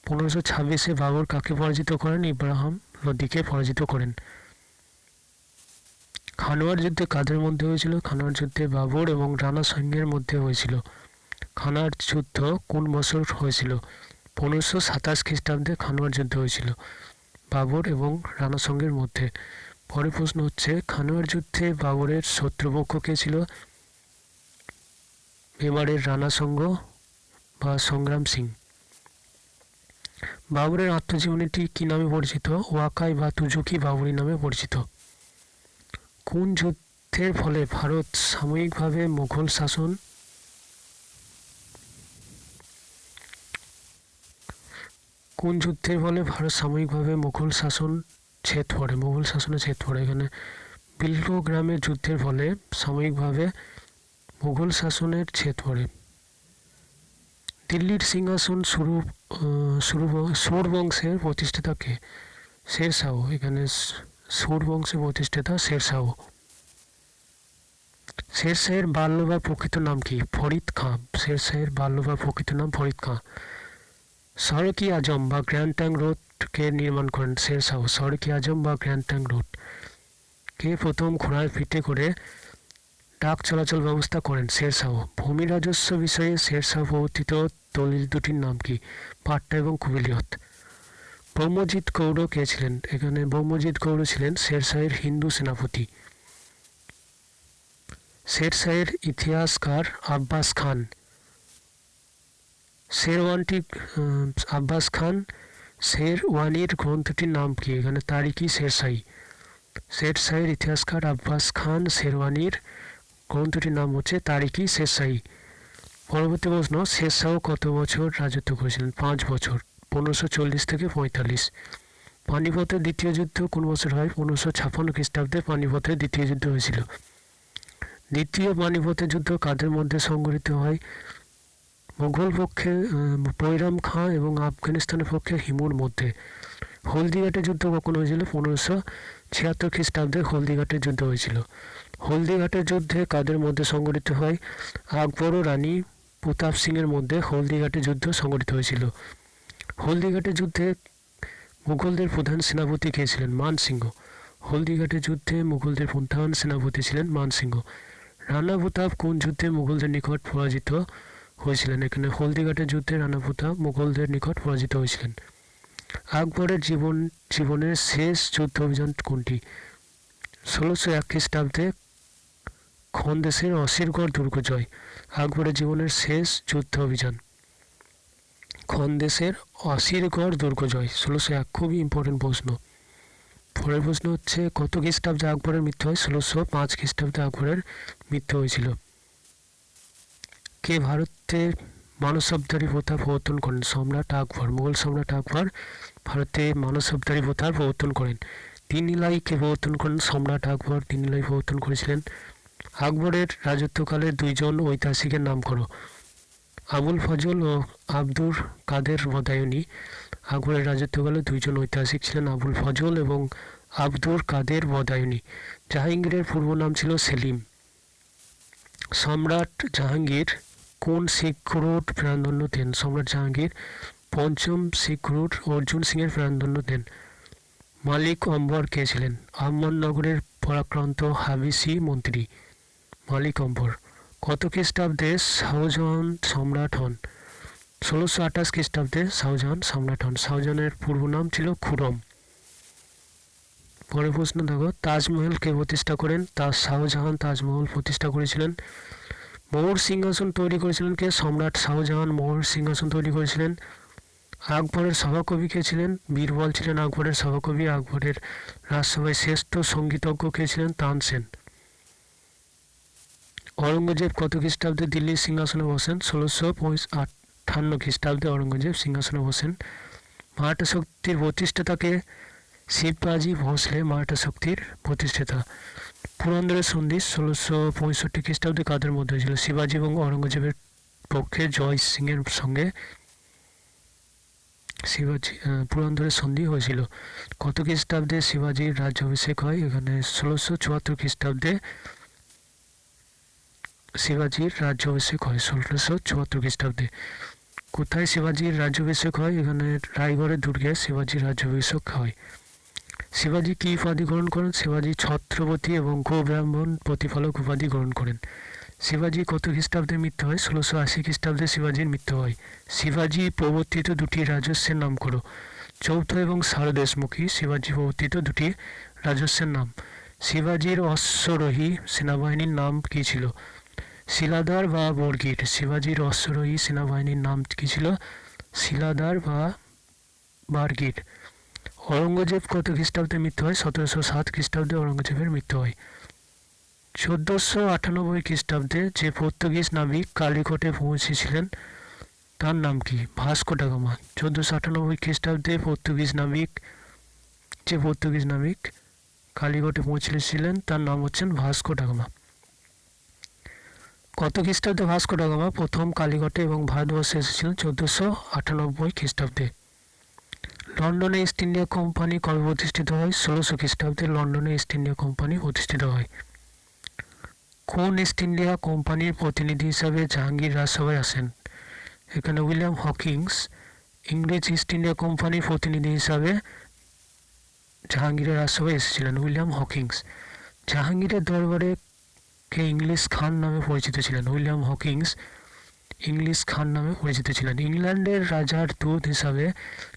1526-এ বাবর কাকে পরাজিত করেন? ইব্রাহিম লোদিকে পরাজিত করেন। খানোয়ার যুদ্ধে কাদের মধ্যে হয়েছিল? খানোয়ার যুদ্ধে বাবর এবং রানা সৈন্যের মধ্যে হয়েছিল। খানোয়ার যুদ্ধ কোন বছর হয়েছিল? 1527 খ্রিস্টাব্দে খানোয়ার যুদ্ধ হয়েছিল বাবর এবং রানা সঙ্গের মধ্যে। পরের প্রশ্ন হচ্ছে খানোয়ার যুদ্ধে বাবরের শত্রুপক্ষ কে ছিল? মেবারের রানা সঙ্গ বা সংগ্রাম সিং। বাবরের আত্মজীবনীটি কি নামে পরিচিত? ওয়াকাই বা তুজুকি বাবরি নামে পরিচিত। কোন যুদ্ধের ফলে ভারত সাময়িকভাবে মুঘল শাসন ছেদ পড়ে? এখানে বিলগ্রামের যুদ্ধের ফলে সাময়িকভাবে মুঘল শাসনের ছেদ পড়ে। দিল্লির সিংহাসন সুর বংশের প্রতিষ্ঠাতা কে? শেরশাহ। এখানে সুর বংশের প্রতিষ্ঠাতা শেরশাহ। শেরশাহের বাল্য বা প্রকৃত নাম কি? ফরিদ খাঁ। শেরশাহের বাল্য বা প্রকৃত নাম ফরিদ খাঁ। সড়ক-ই আজম বা গ্র্যান্ড ট্যাঙ্ক রোড কে নির্মাণ করেন? শেরশাহ। সড়ক-ই আজম বা গ্র্যান্ড ট্যাঙ্ক রোড কে প্রথম ঘোড়ার পিঠে করে ডাক চলাচল ব্যবস্থা করেন? শেরশাহ। ভূমি রাজস্ব বিষয়ে শেরশাহ প্রবর্তিত দলিল দুটির নাম কি? পাট্টা এবং কুবিলিয়ত। ব্রহ্মজিৎ গৌড় কে ছিলেন? এখানে ব্রহ্মজিৎ গৌড় ছিলেন শেরশাহের হিন্দু সেনাপতি। শেরশাহের ইতিহাসকার আব্বাস খান। শেরওয়ানটি আব্বাস খান শেরওয়ানির গ্রন্থটির নাম কি? এখানে তারিকি শেরশাহী। শেরশাহীর ইতিহাসকার আব্বাস খান শেরওয়ানির গ্রন্থটির নাম হচ্ছে তারিকি শেরশাহী। পরবর্তী প্রশ্ন, শেরশাহ কত বছর রাজত্ব করেছিলেন? 5 বছর, 1540 থেকে 45। পানিপথের দ্বিতীয় যুদ্ধ কোন বছর হয়? 1556 খ্রিস্টাব্দে পানিপথের দ্বিতীয় যুদ্ধ হয়েছিল। দ্বিতীয় পানিপথের যুদ্ধ কাদের মধ্যে সংঘটিত হয়? মুঘল পক্ষে বৈরাম খাঁ এবং আফগানিস্তানের পক্ষে হিমুর মধ্যে। হলদিঘাটের যুদ্ধ কখন হয়েছিল? 1576 খ্রিস্টাব্দে হলদিঘাটের যুদ্ধ হয়েছিল। হলদিঘাটের যুদ্ধে কাদের মধ্যে সংঘটিত হয়? আকবর ও রানী প্রতাপ সিংয়ের মধ্যে হলদিঘাটের যুদ্ধ সংঘটিত হয়েছিল। হলদিঘাটের যুদ্ধে মুঘলদের প্রধান সেনাপতি কে ছিলেন? মানসিংহ। হলদিঘাটের যুদ্ধে মুঘলদের প্রধান সেনাপতি ছিলেন মানসিংহ। রানা প্রতাপ কোন যুদ্ধে মুঘলদের নিকট পরাজিত হয়েছিলেন? এখানে হলদিঘাটের যুদ্ধে রানা প্রতাপ মুঘলদের নিকট পরাজিত হয়েছিলেন। আকবরের জীবনের শেষ যুদ্ধ অভিযান কোনটি? 1601 খ্রিস্টাব্দে খন্দেশের অসিরগড় দুর্গ জয়। আকবরের জীবনের শেষ যুদ্ধ অভিযান খন্দেশের অসিরগড় দুর্গ জয়, 1601। খুবই ইম্পর্টেন্ট প্রশ্ন। পরের প্রশ্ন হচ্ছে, কত খ্রিস্টাব্দে আকবরের মৃত্যু হয়? 1605 খ্রিস্টাব্দে আকবরের মৃত্যু হয়েছিল। কে ভারতের মানসবদারি প্রথা প্রবর্তন করেন? সম্রাট আকবর। মুঘল সম্রাট আকবর ভারতে মানসবদারি প্রথা প্রবর্তন করেন। তিনলাই কে প্রবর্তন করেন? সম্রাট আকবর তিনলাই প্রবর্তন করেছিলেন। আকবরের রাজত্বকালের দুইজন ঐতিহাসিকের নাম করো। আবুল ফজল ও আব্দুর কাদের বদায়ুনী। আকবরের রাজত্বকালে দুইজন ঐতিহাসিক ছিলেন আবুল ফজল এবং আব্দুর কাদের বদায়ুনী। জাহাঙ্গীরের পূর্ব নাম ছিল সেলিম। সম্রাট জাহাঙ্গীর কোন শিখ গুরুর প্রাণদণ্ড দেন? সম্রাট জাহাঙ্গীর পঞ্চম শিখ গুরুর অর্জুন সিংয়ের প্রাণদণ্ড দেন। মালিক অম্বর কে ছিলেন? আহমদনগরের পরাক্রান্ত হাবিসি মন্ত্রী মালিক অম্বর। কত খ্রিস্টাব্দে শাহজাহান সম্রাট হন? 1628 খ্রিস্টাব্দে শাহজাহান সম্রাট হন। শাহজাহানের পূর্ব নাম ছিল খুরম। পরের প্রশ্ন দেখো, তাজমহল কে প্রতিষ্ঠা করেন? শাহজাহান তাজমহল প্রতিষ্ঠা করেছিলেন। মৌর সিংহাসন তৈরি করেছিলেন কে? সম্রাট শাহজাহান মৌর সিংহাসন তৈরি করেছিলেন। আকবরের সভাকবি কে ছিলেন? বীরবল ছিলেন আকবরের সভাকবি। আকবরের রাজসভায় শ্রেষ্ঠ সঙ্গীতজ্ঞ কে ছিলেন? তানসেন। ঔরঙ্গজেব কত খ্রিস্টাব্দে দিল্লির সিংহাসনে বসেন? 1658 খ্রিস্টাব্দে ঔরঙ্গজেব সিংহাসনে বসেন। মারাঠা শক্তির প্রতিষ্ঠাতাকে? শিবাজি ভোঁসলে মারাঠা শক্তির প্রতিষ্ঠাতা। পুরন্দরের সন্ধি 1665 খ্রিস্টাব্দে কাদের মধ্যে হয়েছিল? শিবাজি এবং ঔরঙ্গজেবের পক্ষে জয় সিংয়ের সঙ্গে পুরন্দরের সন্ধি হয়েছিল। কত খ্রিস্টাব্দে শিবাজির রাজ্যাভিষেক হয়? এখানে 1674 খ্রিস্টাব্দে শিবাজির রাজ্যাভিষেক হয়। 1674 খ্রিস্টাব্দে। কোথায় শিবাজির রাজ্যাভিষেক হয়? এখানে রায়গড়ের দুর্গে শিবাজির রাজ্যাভিষেক হয়। শিবাজি কী উপাধি গ্রহণ করেন? শিবাজি ছত্রপতি এবং গোব্রাহ্মণ প্রতিপালক উপাধি গ্রহণ করেন। শিবাজি কত খ্রিস্টাব্দে মৃত্যু হয়? 1680 খ্রিস্টাব্দে শিবাজির মৃত্যু হয়। শিবাজি প্রবর্তিত দুটি রাজস্বের নাম করো। চৌথ এবং সারদেশমুখী শিবাজি প্রবর্তিত দুটি রাজস্বের নাম। শিবাজির অশ্বারোহী সেনাবাহিনীর নাম কী ছিল? শিলাদার বা বর্গির। শিবাজির অশ্বারোহী সেনাবাহিনীর নাম কী ছিল? শিলাদার বা বার্গির। ঔরঙ্গজেব কত খ্রিস্টাব্দে মৃত্যু হয়? 1707 খ্রিস্টাব্দে ঔরঙ্গজেবের মৃত্যু হয়। 1498 খ্রিস্টাব্দে যে পর্তুগিজ নাবিক কালিকটে পৌঁছেছিলেন তার নাম কি? Vasco da Gama. 1498 খ্রিস্টাব্দে পর্তুগিজ নাবিক কালিকটে পৌঁছেছিলেন তার নাম হচ্ছেন ভাস্কো ডা গামা। কত খ্রিস্টাব্দে ভাস্কো ডা গামা প্রথম কালিকটে এবং ভারতবর্ষে এসেছিলেন? 1498 খ্রিস্টাব্দে। লন্ডনে ইস্ট ইন্ডিয়া কোম্পানি কবে প্রতিষ্ঠিত হয়? 1600 খ্রিস্টাব্দে লন্ডনে ইস্ট ইন্ডিয়া কোম্পানি প্রতিষ্ঠিত হয়। কোন ইস্ট ইন্ডিয়া কোম্পানির প্রতিনিধি হিসাবে জাহাঙ্গীর রাজসভায় আসেন? এখানে উইলিয়াম হকিংস ইংরেজ ইস্ট ইন্ডিয়া কোম্পানির প্রতিনিধি হিসাবে জাহাঙ্গীরের রাজসভায় এসেছিলেন। William Hawkins. জাহাঙ্গীরের দরবারে কে ইংলিশ খান নামে পরিচিত ছিলেন? উইলিয়াম হকিংস ইংলিশ খান নামে পরিচিত ছিলেন। ইংল্যান্ডের রাজার দূত হিসাবে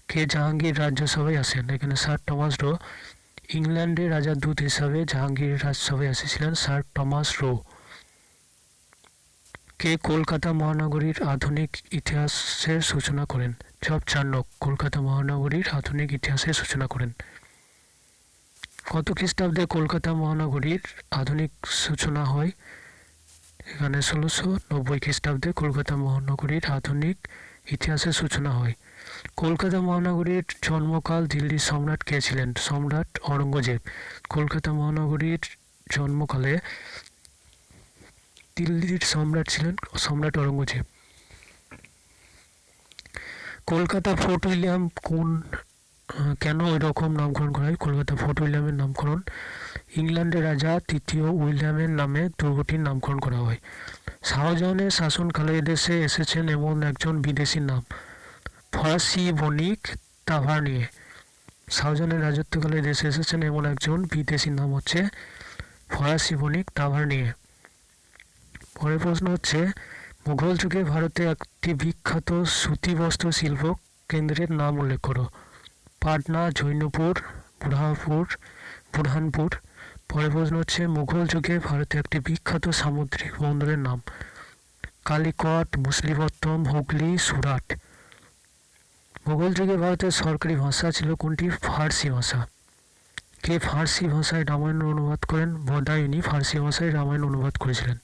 কে জাহাঙ্গীর রাজ্যসভায় আসেন? এখানে স্যার টমাস রো। ইংল্যান্ডের রাজার দূত হিসাবে জাহাঙ্গীর রাজসভায় এসেছিলেন স্যার টমাস রো। কে কলকাতা মহানগরীর আধুনিক ইতিহাসের সূচনা করেন? চার্নক কলকাতা মহানগরীর আধুনিক ইতিহাসের সূচনা করেন। কত খ্রিস্টাব্দে কলকাতা মহানগরীর আধুনিক সূচনা হয়? এখানে 1690 খ্রিস্টাব্দে কলকাতা মহানগরীর আধুনিক ইতিহাসের সূচনা হয়। কলকাতা মহানগরীর জন্মকাল দিল্লির সম্রাট কে ছিলেন? সম্রাট অরঙ্গজেব। কলকাতা মহানগরীর জন্মকালে দিল্লির সম্রাট ছিলেন সম্রাট অরঙ্গজেব। কলকাতা ফোর্ট উইলিয়াম কেন ওই রকম নামকরণ করা হয়? কলকাতা ফোর্ট উইলিয়ামের নামকরণ ইংল্যান্ডের রাজা তৃতীয় উইলিয়ামের নামে দুর্গটির নামকরণ করা হয়। শাহজাহানের শাসনকালে এদেশে এসেছেন এমন একজন বিদেশির নাম? ফরাসি বণিক তাভারনিয়ে। শাহজাহানের রাজত্বকালে দেশে এসেছেন এমন একজন বিদেশির নাম হচ্ছে ফরাসি বণিক তাভারনিয়ে। পরের প্রশ্ন হচ্ছে মুঘল যুগে ভারতে একটি বিখ্যাত সুতি বস্ত্র শিল্প কেন্দ্রের নাম উল্লেখ করো। পাটনা, জৈনপুর, বুরহানপুর। পরের প্রশ্ন হচ্ছে মুঘল যুগে ভারতে একটি বিখ্যাত সামুদ্রিক বন্দরের নাম? কালিকট, মছলিপট্টনম, হুগলি, সুরাট। মুঘল যুগে ভারতের সরকারি ভাষা ছিল কোনটি? ফার্সি ভাষা। কে ফার্সি ভাষায় রামায়ণ অনুবাদ করেন? বদায়ুনি ফার্সি ভাষায় রামায়ণ অনুবাদ করেছিলেন।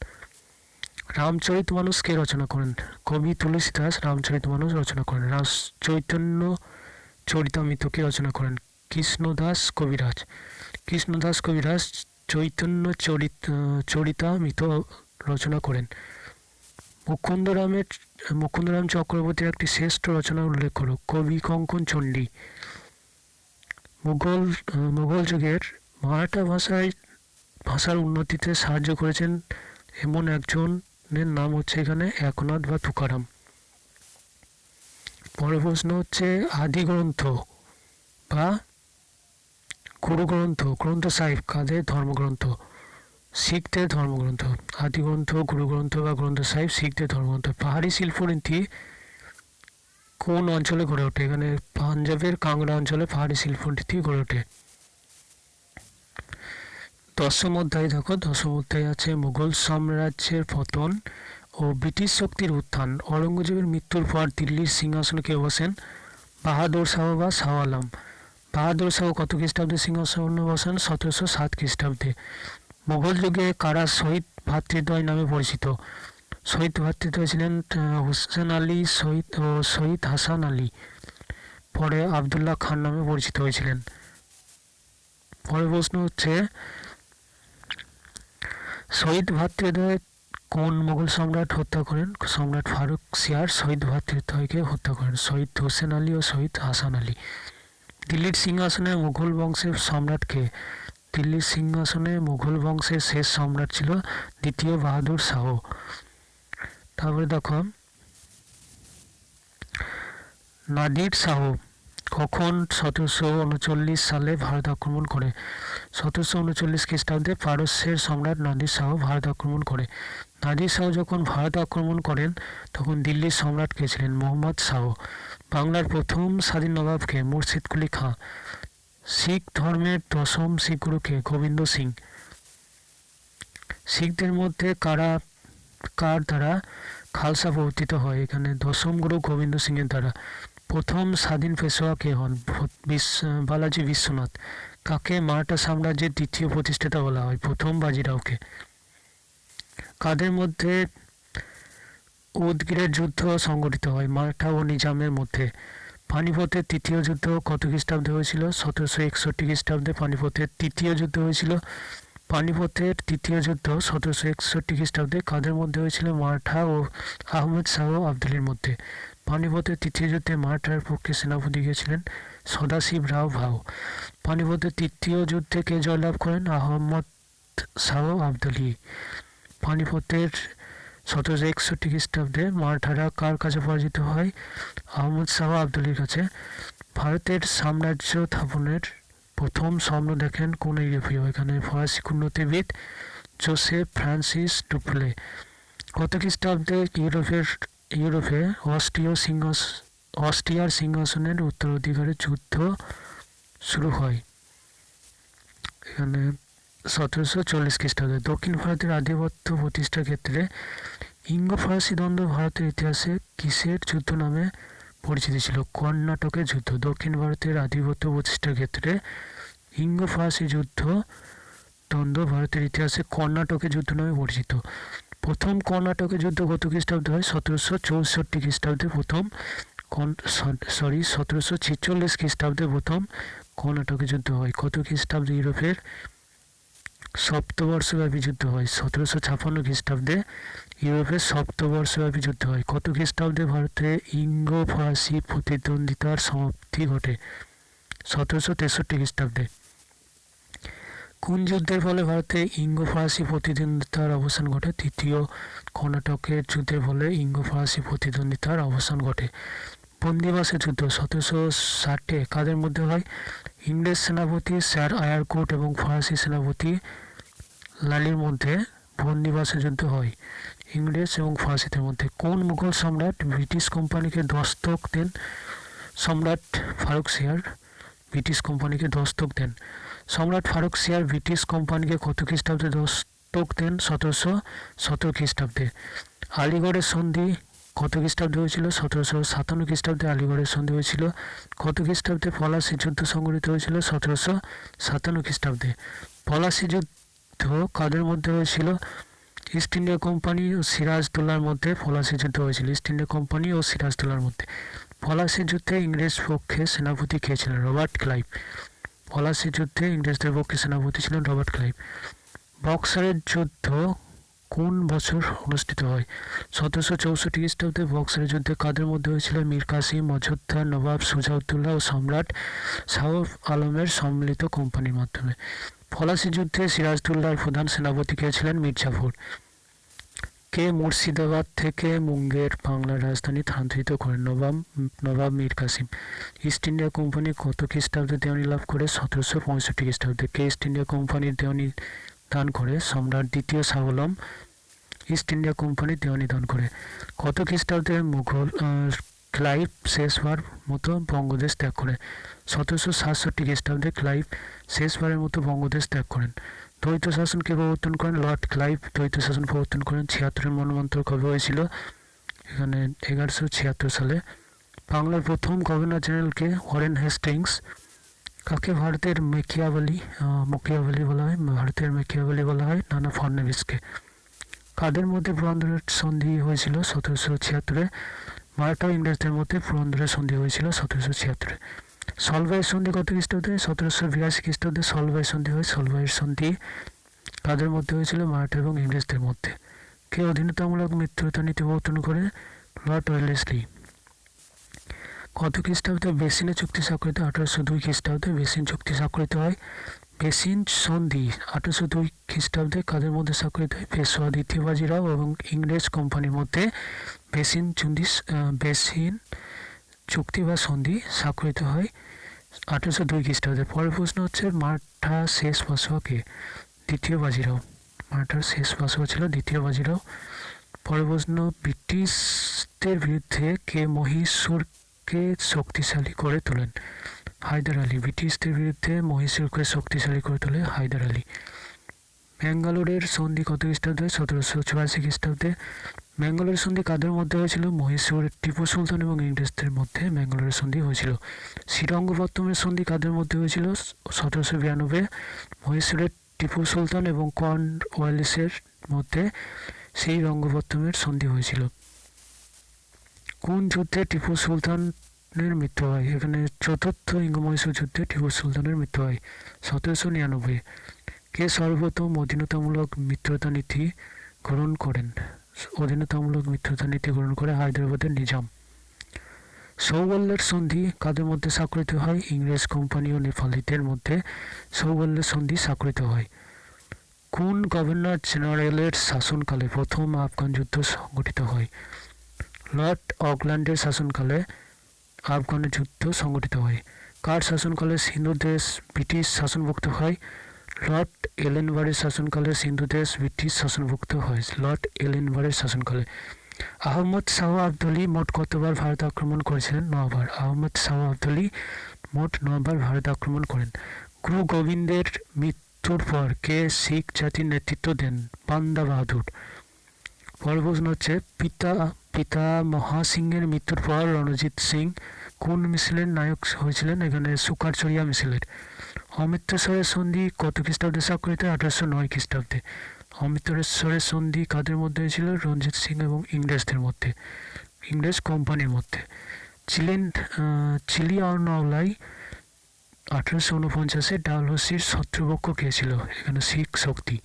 রামচরিতমানস কে রচনা করেন? কবি তুলসীদাস রামচরিতমানস রচনা করেন। চৈতন্য চরিতামৃত কে রচনা করেন? কৃষ্ণদাস কবিরাজ। কৃষ্ণদাস কবিরাজ চৈতন্য চরিতামৃত রচনা করেন। মুকুন্দরাম চক্রবর্তীর একটি শ্রেষ্ঠ রচনা উল্লেখ করো। কবি কঙ্কন চণ্ডী। মুঘল যুগের মারাঠা ভাষার উন্নতিতে সাহায্য করেছেন এমন একজনের নাম হচ্ছে এখানে একনাথ বা তুকারাম। পরের প্রশ্ন হচ্ছে আদি গ্রন্থ বা গুরু গ্রন্থ সাহিব কাদের ধর্মগ্রন্থ? শিখদের ধর্মগ্রন্থ। আদি গ্রন্থ, গুরু গ্রন্থ বা গ্রন্থ সাহিব শিখদের ধর্মগ্রন্থ। পাহাড়ি শিল্পনীতি কোন অঞ্চলে গড়ে ওঠে? এখানে পাঞ্জাবের কাংড়া অঞ্চলে পাহাড়ি শিল্পনীতি গড়ে ওঠে। দশম অধ্যায় দেখো, দশম অধ্যায় আছে মুঘল সাম্রাজ্যের পতন ও ব্রিটিশ শক্তির উত্থান। অরঙ্গজেবের মৃত্যুর পর দিল্লির সিংহাসনে কে বসেন? বাহাদুর শাহ বা শাহ আলম। বাহাদুর শাহ কত খ্রিস্টাব্দে সিংহাসনে বসেন? 1707 খ্রিস্টাব্দে। মুঘল যুগে কারা শহীদ ভ্রাতৃদ্বয় নামে পরিচিত? শহীদ ভ্রাতৃদ্বয় ছিলেন হুসেন আলী শহীদ হাসান আলী। পরে আবদুল্লাহ খান নামে পরিচিত হয়েছিলেন। পরের প্রশ্ন হচ্ছে শহীদ ভ্রাতৃদ্বয় কোন মুঘল সম্রাট হত্যা করেন? সম্রাট ফারুক সিয়ার শহীদ ভ্রাতৃদ্বয়কে হত্যা করেন। শহীদ হুসেন আলী ও শহীদ হাসান আলী। দিল্লির সিংহাসনে মুঘল বংশের সম্রাট কে? দিল্লির সিংহাসনে মুঘল বংশের শেষ সম্রাট ছিল দ্বিতীয় বাহাদুর শাহ। তারপরে দেখো নাদির শাহ কখন 1739 সালে ভারত আক্রমণ করে? 1739 খ্রিস্টাব্দে পারস্যের সম্রাট নাদির শাহ ভারত আক্রমণ করে। নাদির শাহ যখন ভারত আক্রমণ করেন তখন দিল্লির সম্রাট কে ছিলেন? মোহাম্মদ শাহ। বাংলার প্রথম স্বাধীন নবাব কে? মুর্শিদ কুলি খাঁ। শিখ ধর্মের দশম শিখ গুরু কে? গোবিন্দ সিং। শিখদের মধ্যে কার দ্বারা খালসা প্রবর্তিত হয়? এখানে দশম গুরু গোবিন্দ সিং এর দ্বারা। প্রথম স্বাধীন পেশোয়া কে হন? বালাজি বিশ্বনাথ। কাকে মারাঠা সাম্রাজ্যের দ্বিতীয় প্রতিষ্ঠাতা বলা হয়? প্রথম বাজিরাওকে। কাদের মধ্যে উদগিরের যুদ্ধ সংঘটিত হয়? মারাঠা ও নিজামের মধ্যে। পানিপথের তৃতীয় যুদ্ধ কত খ্রিস্টাব্দে হয়েছিল? 1761 খ্রিস্টাব্দে পানিপথের তৃতীয় যুদ্ধ হয়েছিল। পানিপথের তৃতীয় যুদ্ধ 1761 খ্রিস্টাব্দে কাদের মধ্যে হয়েছিল? মারাঠা ও আহমেদ শাহ আবদালির মধ্যে। পানিপথের তৃতীয় যুদ্ধে মারাঠার পক্ষে সেনাপতি গিয়েছিলেন সদাশিব রাও ভাউ। পানিপথের তৃতীয় যুদ্ধে কে জয়লাভ করেন? আহমদ শাহ আবদালি। পানিপথের 1761 খ্রিস্টাব্দে মারাঠারা কার কাছে পরাজিত হয়? আহমদ শাহ আবদালির কাছে। ভারতের সাম্রাজ্য স্থাপনের প্রথম স্বপ্ন দেখেন কোন ইউরোপীয়? এখানে ফরাসি কূটনীতিবিদ জোসেফ ফ্রান্সিস ডুপ্লে। কত খ্রিস্টাব্দে ইউরোপে অস্ট্রিয়ার সিংহাসনের উত্তরাধিকারের যুদ্ধ শুরু হয়? এখানে 1740 খ্রিস্টাব্দে। দক্ষিণ ভারতের আধিপত্য প্রতিষ্ঠার ক্ষেত্রে ইঙ্গ ফরাসি দ্বন্দ্ব ভারতের ইতিহাসে কিসের যুদ্ধ নামে পরিচিতি ছিল। কর্ণাটকের যুদ্ধ দক্ষিণ ভারতের আধিপত্য প্রতিষ্ঠার ক্ষেত্রে ইঙ্গ ফরাসি যুদ্ধ দ্বন্দ্ব ভারতের ইতিহাসে কর্ণাটকের যুদ্ধ নামে পরিচিত। প্রথম কর্ণাটকের যুদ্ধ কত খ্রিস্টাব্দে হয়? 1764 খ্রিস্টাব্দে প্রথম 1746 খ্রিস্টাব্দে প্রথম কর্ণাটকের যুদ্ধ হয়। কত খ্রিস্টাব্দে ইউরোপের সপ্তবর্ষব্যাপী যুদ্ধ হয়? 1756 খ্রিস্টাব্দে ইউরোপের সপ্তবর্ষব্যাপী যুদ্ধ হয়। কত খ্রিস্টাব্দে ভারতে ইঙ্গ ফরাসি প্রতিদ্বন্দ্বিতার সমাপ্তি ঘটে? 1763 খ্রিস্টাব্দে। কোন যুদ্ধের ফলে ভারতে ইঙ্গ ফরাসি প্রতিদ্বন্দ্বিতার অবসান ঘটে? তৃতীয় কর্ণাটকের যুদ্ধের ফলে ইঙ্গ ফরাসি প্রতিদ্বন্দ্বিতার অবসান ঘটে। বন্দিবাসের যুদ্ধ 1760 কাদের মধ্যে হয়? ইংরেজ সেনাপতি স্যার আয়ারকোট এবং ফরাসি সেনাপতি লালির মধ্যে বন্দিবাসের যুদ্ধ হয় ইংরেজ এবং ফরাসিদের মধ্যে। কোন মুঘল সম্রাট ব্রিটিশ কোম্পানিকে দস্তক দেন? সম্রাট ফারুকশিয়ার ব্রিটিশ কোম্পানিকে দস্তক দেন। সম্রাট ফারুকশিয়ার ব্রিটিশ কোম্পানিকে কত খ্রিস্টাব্দে দস্তক দেন? 1717 খ্রিস্টাব্দে। আলিগড়ের সন্ধি কত খ্রিস্টাব্দে হয়েছিল? 1757 খ্রিস্টাব্দে আলিগড়ের সন্ধি হয়েছিল। কত খ্রিস্টাব্দে পলাশী যুদ্ধ সংঘটিত হয়েছিল? 1757 খ্রিস্টাব্দে। পলাশী যুদ্ধ কাদের মধ্যে হয়েছিল? ইস্ট ইন্ডিয়া কোম্পানি ও সিরাজদৌল্লার মধ্যে পলাশী যুদ্ধ হয়েছিল। ইস্ট ইন্ডিয়া কোম্পানি ও সিরাজদৌল্লার মধ্যে। পলাশী যুদ্ধে ইংরেজ পক্ষে সেনাপতি কে ছিলেন? Robert Clive. পলাশী যুদ্ধে ইংরেজদের পক্ষে সেনাপতি ছিলেন রবার্ট ক্লাইভ। বক্সারের যুদ্ধ কোন বছর অনুষ্ঠিত হয়? 1764 খ্রিস্টাব্দে। বক্সারের যুদ্ধে কাদের মধ্যে হয়েছিল? মীর কাসিম, অযোধ্যা, নবাব সুজাউদ্দৌলা ও সম্রাট শাহ আলমের সম্মিলিত কোম্পানির মাধ্যমে। পলাশী যুদ্ধে সিরাজদৌল্লার প্রধান সেনাপতি কে ছিলেন? মীর জাফর। কে মুর্শিদাবাদ থেকে মুঙ্গের বাংলার রাজধানী স্থানান্তরিত করেন? Nawab Mir Kasim. East India company কত খ্রিস্টাব্দে দেওয়ানি লাভ করে? 1765 খ্রিস্টাব্দে। কে ইস্ট ইন্ডিয়া কোম্পানির দেওয়ানি দান করে? সম্রাট দ্বিতীয় শাহ আলম ইস্ট ইন্ডিয়া কোম্পানির দেওয়ানি দান করে। কত খ্রিস্টাব্দে মুঘল ক্লাইভ শেষবার মতো বঙ্গদেশ ত্যাগ করে? 1767 খ্রিস্টাব্দে ক্লাইভ শেষবারের মতো বঙ্গদেশ ত্যাগ করেন। দ্বৈত শাসন কে প্রবর্তন করেন? লর্ড ক্লাইভ দ্বৈত শাসন প্রবর্তন করেন। 76 মন্বন্তর কবে হয়েছিল? এখানে 1176 সালে। বাংলার প্রথম গভর্নর জেনারেলকে? Warren Hastings. কাকে ভারতের মকিয়াভেলি বলা হয়? ভারতের মকিয়াভেলি বলা হয় নানা ফডনবিসকে। কাদের মধ্যে পুরন্দরের সন্ধি হয়েছিল? 1776-এ। মারাঠা ও ইংরেজদের মধ্যে পুরন্দরের সন্ধি হয়েছিল 1776-এ। সলভাইয়ের সন্ধি কত খ্রিস্টাব্দে? 1782 খ্রিস্টাব্দে সলভাইয়ের সন্ধি হয়। সলভাইয়ের সন্ধি কাদের মধ্যে হয়েছিল? মারাঠা এবং ইংরেজদের মধ্যে। কে অধীনতামূলক মিত্রতা নীতি প্রবর্তন করে? Lord Wellesley. কত খ্রিস্টাব্দে বেসিনের চুক্তি স্বাক্ষরিত? 1802 খ্রিস্টাব্দে বেসিন চুক্তি স্বাক্ষরিত হয়। বেসিন সন্ধি 1802 খ্রিস্টাব্দে কাদের মধ্যে স্বাক্ষরিত হয়? পেশোয়া দ্বিতীয় বাজিরাও এবং ইংরেজ কোম্পানির মধ্যে বেসিন চুক্তি বা সন্ধি স্বাক্ষরিত হয় 1802 খ্রিস্টাব্দে। পরের প্রশ্ন হচ্ছে মারাঠা শেষ পেশোয়া কে? দ্বিতীয় বাজিরাও। মারাঠার শেষ পেশোয়া ছিল দ্বিতীয় বাজিরাও। পরের প্রশ্ন ব্রিটিশদের বিরুদ্ধে কে মহীশূরকে শক্তিশালী করে তোলেন? হায়দার আলী। ব্রিটিশদের বিরুদ্ধে মহীশূরকে শক্তিশালী করে তোলে হায়দার আলী। ব্যাঙ্গালোরের সন্ধি কত খ্রিস্টাব্দে? 1784 খ্রিস্টাব্দে। ব্যাঙ্গালোরের সন্ধি কাদের মধ্যে হয়েছিল? মহীশূর টিপু সুলতান এবং ইংরেজদের মধ্যে ব্যাঙ্গালোরের সন্ধি হয়েছিল। শ্রীরঙ্গপত্তমের সন্ধি কাদের মধ্যে হয়েছিল? 1792। মহীশূরের টিপু সুলতান এবং কর্নওয়ালিসের মধ্যে শ্রীরঙ্গপত্তমের সন্ধি হয়েছিল। কোন যুদ্ধে টিপু সুলতানের মৃত্যু হয়? এখানে চতুর্থ ইঙ্গ-মহীশূর যুদ্ধে টিপু সুলতানের মৃত্যু হয় 1799। কে সর্বপ্রথম অধীনতামূলক মিত্রতা নীতি গ্রহণ করেন? অধীনতামূলক মিত্রতা নীতি গ্রহণ করে হায়দ্রাবাদের নিজাম। সৌবল্যের সন্ধি কাদের মধ্যে স্বাক্ষরিত হয়? ইংরেজ কোম্পানি ও নেপালিদের মধ্যে সৌবল্যের সন্ধি স্বাক্ষরিত হয়। কোন গভর্নর জেনারেলের শাসনকালে প্রথম আফগান যুদ্ধ সংঘটিত হয়? লর্ড অকল্যান্ডের শাসনকালে আফগানের যুদ্ধ সংঘটিত হয়। কার শাসনকালে সিন্ধু দেশ ব্রিটিশ শাসনভুক্ত হয়? লর্ড এলেনবারের শাসনকালে সিন্ধু দেশ ব্রিটিশ শাসনভুক্ত হয়। লর্ড এলেনবারের শাসনকালে। আহমদ শাহ আবদালি মোট কতবার ভারত আক্রমণ করেছিলেন? 9 বার। আহমদ শাহ আবদালি মোট 9 বার ভারত আক্রমণ করেন। গুরু গোবিন্দের মৃত্যুর পর কে শিখ জাতির নেতৃত্ব দেন? বান্দা বাহাদুর। পরের প্রশ্ন হচ্ছে পিতা পিতা মহাসিংহের মৃত্যুর পর রণজিৎ সিং কোন মিছিলের নায়ক হয়েছিলেন? এখানে সুকারচরিয়া মিছিলের। অমৃতসরের সন্ধি কত খ্রিস্টাব্দে স্বাক্ষরিত? 1809 খ্রিস্টাব্দে। অমৃতসরের সন্ধি কাদের মধ্যে হয়েছিল? রণজিৎ সিং এবং ইংরেজদের মধ্যে, ইংরেজ কোম্পানির মধ্যে। চিলি আউনআউলাই 1849-এ ডালহৌসির শত্রুপক্ষ কে ছিল? এখানে শিখ শক্তি।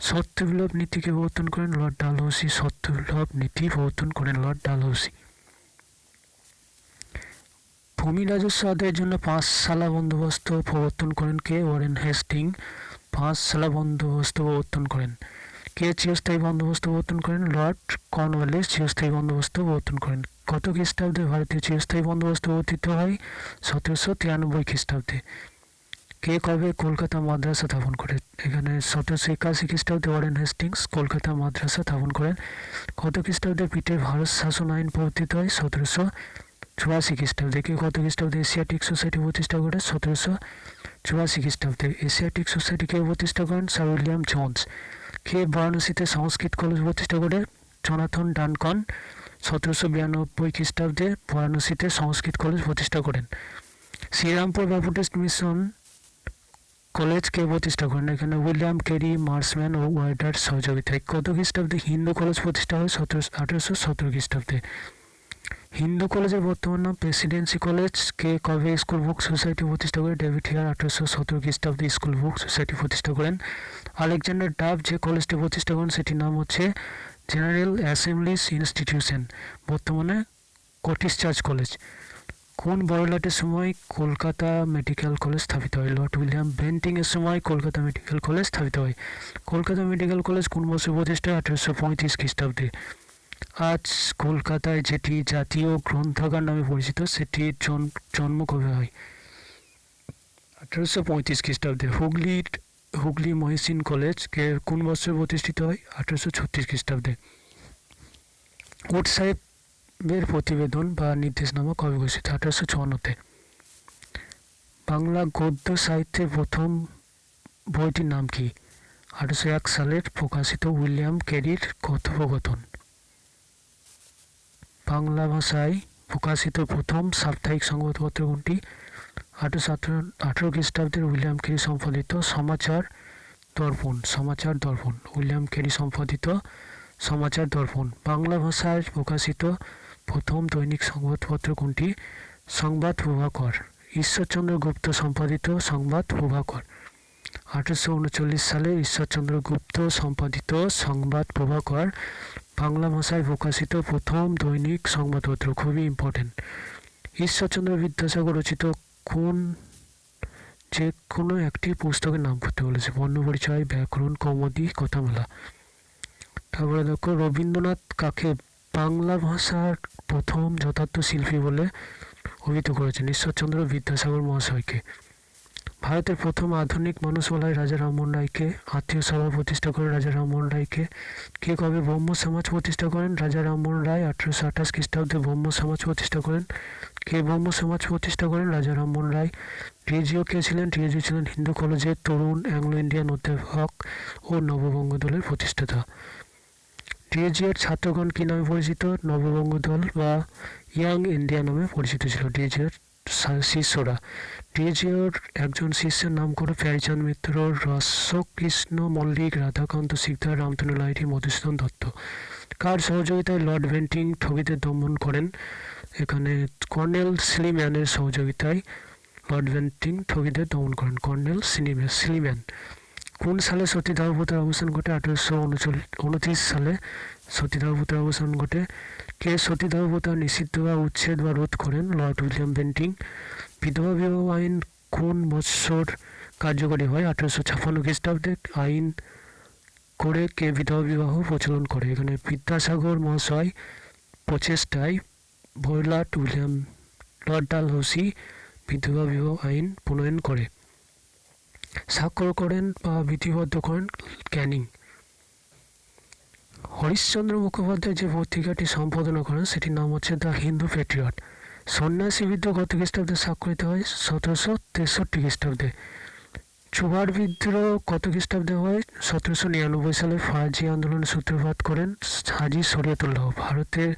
সত্য বিলোপ নীতিকে প্রবর্তন করেন লর্ড ডালহৌসি। সত্য বিলোপ নীতি প্রবর্তন করেন লর্ড ডালহৌসি। ভূমি রাজস্ব আদায়ের জন্য পাঁচশালা বন্দোবস্ত প্রবর্তন করেন কে? ওয়ারেন হেস্টিং পাঁচশালা বন্দোবস্ত প্রবর্তন করেন। কে চিরস্থায়ী বন্দোবস্ত প্রবর্তন করেন? লর্ড কর্নওয়ালিস চিরস্থায়ী বন্দোবস্ত প্রবর্তন করেন। কত খ্রিস্টাব্দে ভারতীয় চিরস্থায়ী বন্দোবস্ত প্রবর্তিত হয়? 1793 খ্রিস্টাব্দে। কে কবে কলকাতা মাদ্রাসা স্থাপন করে? এখানে 1781 খ্রিস্টাব্দে ওয়ারেন হেস্টিংস কলকাতা মাদ্রাসা স্থাপন করেন। কত খ্রিস্টাব্দে ব্রিটিশ ভারত শাসন আইন প্রবর্তিত হয়? 1784 খ্রিস্টাব্দে। কে কত খ্রিস্টাব্দে এশিয়াটিক সোসাইটি প্রতিষ্ঠা করে? 1784 খ্রিস্টাব্দে। এশিয়াটিক সোসাইটি কে প্রতিষ্ঠা করেন? Sir William Jones. কে বারাণসীতে সংস্কৃত কলেজ প্রতিষ্ঠা করে? জোনাথন ডানকন 1792 খ্রিস্টাব্দে বারাণসীতে সংস্কৃত কলেজ প্রতিষ্ঠা করেন। শ্রীরামপুর ব্যাপটিস্ট মিশন কলেজ কে প্রতিষ্ঠা করেন? এখানে উইলিয়াম কেরি, মার্সম্যান ও ওয়ার্ডার সহযোগিতায়। কত খ্রিস্টাব্দে হিন্দু কলেজ প্রতিষ্ঠা হয়? 1817 খ্রিস্টাব্দে। হিন্দু কলেজের বর্তমান নাম প্রেসিডেন্সি কলেজ। কে কবে স্কুল বুক সোসাইটি প্রতিষ্ঠা করে? ডেভিড হিয়ার 1817 খ্রিস্টাব্দে স্কুল বুক সোসাইটি প্রতিষ্ঠা করেন। আলেকজান্ডার ডাফ যে কলেজটি প্রতিষ্ঠা করেন সেটির নাম হচ্ছে জেনারেল অ্যাসেম্বলিজ ইনস্টিটিউশন, বর্তমানে কটিস চার্চ কলেজ। কোন বড়লাটের সময় কলকাতা মেডিকেল কলেজ স্থাপিত হয়? লর্ড উইলিয়াম বেন্টিংয়ের সময় কলকাতা মেডিকেল কলেজ স্থাপিত হয়। কলকাতা মেডিকেল কলেজ কোন বছর প্রতিষ্ঠা? 1835 খ্রিস্টাব্দে। আজ কলকাতায় যেটি জাতীয় গ্রন্থাগার নামে পরিচিত সেটির জন্ম কবে হয়? 1835 খ্রিস্টাব্দে। হুগলি মহিসিন কলেজ কে কোন বছর প্রতিষ্ঠিত হয়? 1836 খ্রিস্টাব্দে। কোট সাহেবের প্রতিবেদন বা নির্দেশনামা কবে ঘোষিত? 1854-তে। বাংলা গদ্য সাহিত্যের প্রথম বইটির নাম কি? 1801 সালের প্রকাশিত উইলিয়াম কেরির কথোপকথন। বাংলা ভাষায় প্রকাশিত প্রথম সাপ্তাহিক সংবাদপত্র কোনটি? 1818 খ্রিস্টাব্দের উইলিয়াম কেরি সম্পাদিত সমাচার দর্পণ। উইলিয়াম কেরি সম্পাদিত সমাচার দর্পণ। বাংলা ভাষায় প্রকাশিত প্রথম দৈনিক সংবাদপত্র কোনটি? সংবাদ প্রভাকর। ঈশ্বরচন্দ্র গুপ্ত সম্পাদিত সংবাদ প্রভাকর। 1839 সালে ঈশ্বরচন্দ্র গুপ্ত সম্পাদিত সংবাদ প্রভাকর বাংলা ভাষায় প্রকাশিত প্রথম দৈনিক সংবাদপত্র। খুবই ইম্পর্টেন্ট। ঈশ্বরচন্দ্র বিদ্যাসাগর রচিত যে কোনো একটি পুস্তকের নাম করতে বলেছে। বর্ণপরিচয়, ব্যাকরণ, কৌমুদী, কথামালা। তারপরে দেখো, রবীন্দ্রনাথ কাকে বাংলা ভাষার প্রথম যথার্থ শিল্পী বলে অভিহিত করেছেন? ঈশ্বরচন্দ্র বিদ্যাসাগর মহাশয়কে। ভারতের প্রথম আধুনিক মানুষ বলা হয় রাজা রামমোহন রায়কে। আত্মীয় সভা প্রতিষ্ঠা করেন রাজা রামমোহন রায়কে। কে কবে ব্রহ্ম সমাজ প্রতিষ্ঠা করেন? রাজা রামমোহন রায় 1828 খ্রিস্টাব্দে ব্রহ্ম সমাজ প্রতিষ্ঠা করেন। কে ব্রহ্ম সমাজ প্রতিষ্ঠা করেন? রাজা রামমোহন রায়। ডিএজিও কে ছিলেন? ডিএজিও ছিলেন হিন্দু কলেজের তরুণ অ্যাংলো ইন্ডিয়ান অধ্যাপক ও নববঙ্গ দলের প্রতিষ্ঠাতা। ডিএজিওর ছাত্রগণ কী নামে পরিচিত? নববঙ্গ দল বা ইয়াং ইন্ডিয়া নামে পরিচিত ছিল ডিএজিওর শিষ্যরা। ডিএজিওর একজন শিষ্যের নাম করে প্যারীচাঁদ মিত্র, রসকৃষ্ণ মল্লিক, রাধাকান্ত সিকদার, রামতনু লাহিড়ী, মধুসূদন দত্ত। কার সহযোগিতায় লর্ড বেন্টিং ঠগীদের দমন করেন? এখানে কর্নেল স্লিম্যানের সহযোগিতায় লর্ড বেন্টিং ঠগীদের দমন করেন। Colonel Sleeman. কোন সালে সতীদাহ প্রথার অবসান ঘটে? 1829 সালে সতীদাহ প্রথার অবসান ঘটে। কে সতীদাহ প্রথা নিষিদ্ধ বা উচ্ছেদ বা রোধ করেন? Lord William Bentinck. বিধবা বিবাহ আইন কোন বৎসর কার্যকরী হয়? 1856 খ্রিস্টাব্দে আইন করে কে বিধবা বিবাহ প্রচলন করে? এখানে বিদ্যাসাগর মহাশয় প্রচেষ্টায় লর্ড ডালহৌসি বিধবা বিবাহ আইন প্রণয়ন করে। স্বাক্ষর করেন বা বিধিবদ্ধ করেন ক্যানিং। হরিশ্চন্দ্র মুখোপাধ্যায় যে পত্রিকাটি সম্পাদনা করেন সেটির নাম হচ্ছে দ্য হিন্দু প্যাট্রিয়ট। সন্ন্যাসী বিদ্রোহ কত খ্রিস্টাব্দে স্বাক্ষরিত হয়? 1763 খ্রিস্টাব্দে। চুয়ার বিদ্রোহ কত খ্রিস্টাব্দে হয়? 1799 সালে ফরাজি আন্দোলনের সূত্রপাত করেন হাজী শরীয়তুল্লাহ। ভারতের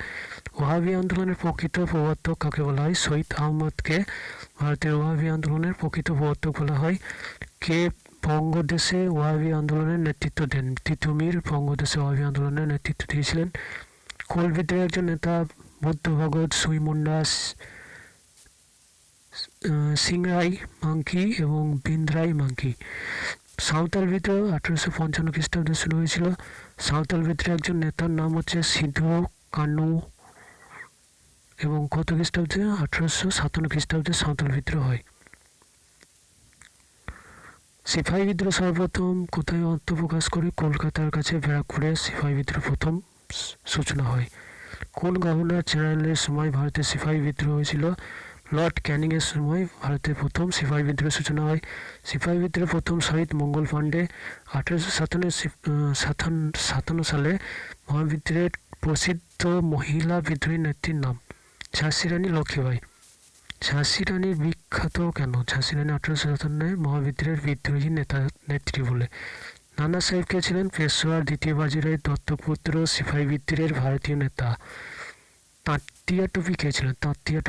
ওয়াহাবি আন্দোলনের প্রকৃত প্রবর্তক কাকে বলা হয়? সৈয়দ আহমদকে ভারতের ওয়াহাবি আন্দোলনের প্রকৃত প্রবর্তক বলা হয়। কে বঙ্গদেশে ওয়াহাবি আন্দোলনের নেতৃত্ব দেন? তিতুমির বঙ্গদেশে ওয়াহাবি আন্দোলনের নেতৃত্ব দিয়েছিলেন। কোল বিদ্রোহের একজন নেতা বুদ্ধ ভগৎ, সুইমুন্ডা, সিংরাই মাঙ্কি এবং বিন্দ্রাই মাঙ্কি। সাঁওতাল বিদ্রোহ 1855 খ্রিস্টাব্দে শুরু হয়েছিল। সাঁওতাল বিদ্রোহের একজন নেতার নাম হচ্ছে সিধু কানু এবং কত খ্রিস্টাব্দে? 1857 খ্রিস্টাব্দে সাঁওতাল বিদ্রোহ হয়। সিপাহী বিদ্রোহ সর্বপ্রথম কোথায় আত্মপ্রকাশ করে? কলকাতার কাছে ব্যারাকপুরে সিপাহী বিদ্রোহ প্রথম সূচনা হয়। কোন গভর্নর জেনারেলের সময় ভারতের সিপাহী বিদ্রোহ হয়েছিল? লর্ড ক্যানিংয়ের সময় ভারতের প্রথম সিপাহী বিদ্রোহের সূচনা হয়। সিপাহী বিদ্রোহের প্রথম শহীদ মঙ্গল পাণ্ডে। 1857 সালে মহাবিদ্রোহের প্রসিদ্ধ মহিলা বিদ্রোহী নেত্রীর নাম? ঝাঁসি রানী লক্ষ্মীবাঈ। ঝাঁসি রানীর বিখ্যাত কেন? ঝাঁসি রানী 1857 মহাবিদ্রোহের বিদ্রোহী নেত্রী বলে। নানা সাহেব কে ছিলেন? পেশোয়ার দ্বিতীয় বাজিরাওয়ের দত্তপুত্র, সিপাহী বিদ্রোহের ভারতীয় নেতা। তাঁতিয়া টুপি কে ছিলেন? তাঁতিয়া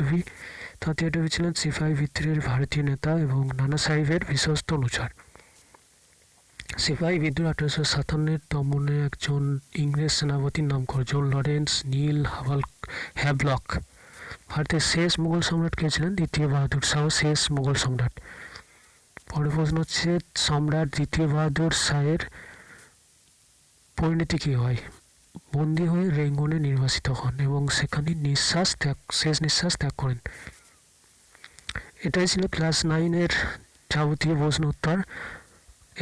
টুপি ছিলেন সিপাহী বিদ্রোহের ভারতীয় নেতা এবং নানা সাহেবের বিশ্বস্ত অনুচর। সিপাহী বিদ্রোহ 1857 দমনে একজন ইংরেজ সেনাপতির নাম কর? জন লরেন্স, নীল হ্যাভলক। ভারতের শেষ মুঘল সম্রাট কে ছিলেন? দ্বিতীয় বাহাদুর শাহ শেষ মুঘল সম্রাট। পরের প্রশ্ন হচ্ছে সম্রাট দ্বিতীয় বাহাদুর শাহের পরিণতি কী হয়? বন্দী হয়ে রেঙ্গুনে নির্বাসিত হন এবং সেখানে শেষ নিঃশ্বাস ত্যাগ করেন। এটাই ছিল ক্লাস 9-এর যাবতীয় প্রশ্ন উত্তর।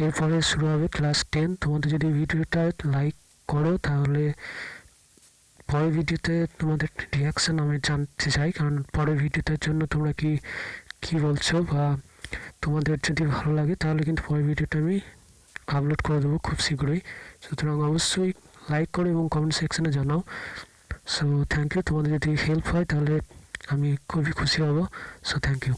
এরপরে শুরু হবে ক্লাস 10। তোমাদের যদি ভিডিওটা লাইক করো তাহলে পরের ভিডিওতে তোমাদের রিয়াকশান আমি জানতে চাই, কারণ পরের ভিডিওটার জন্য তোমরা কি বলছো, বা তোমাদের যদি ভালো লাগে তাহলে কিন্তু পরের ভিডিওটা আমি আপলোড করে দেবো খুব শীঘ্রই। সুতরাং অবশ্যই লাইক করো এবং কমেন্ট সেকশনে জানাও। So thank you. তোমাদের যদি হেল্প হয় তাহলে আমি খুবই খুশি হব। So thank you.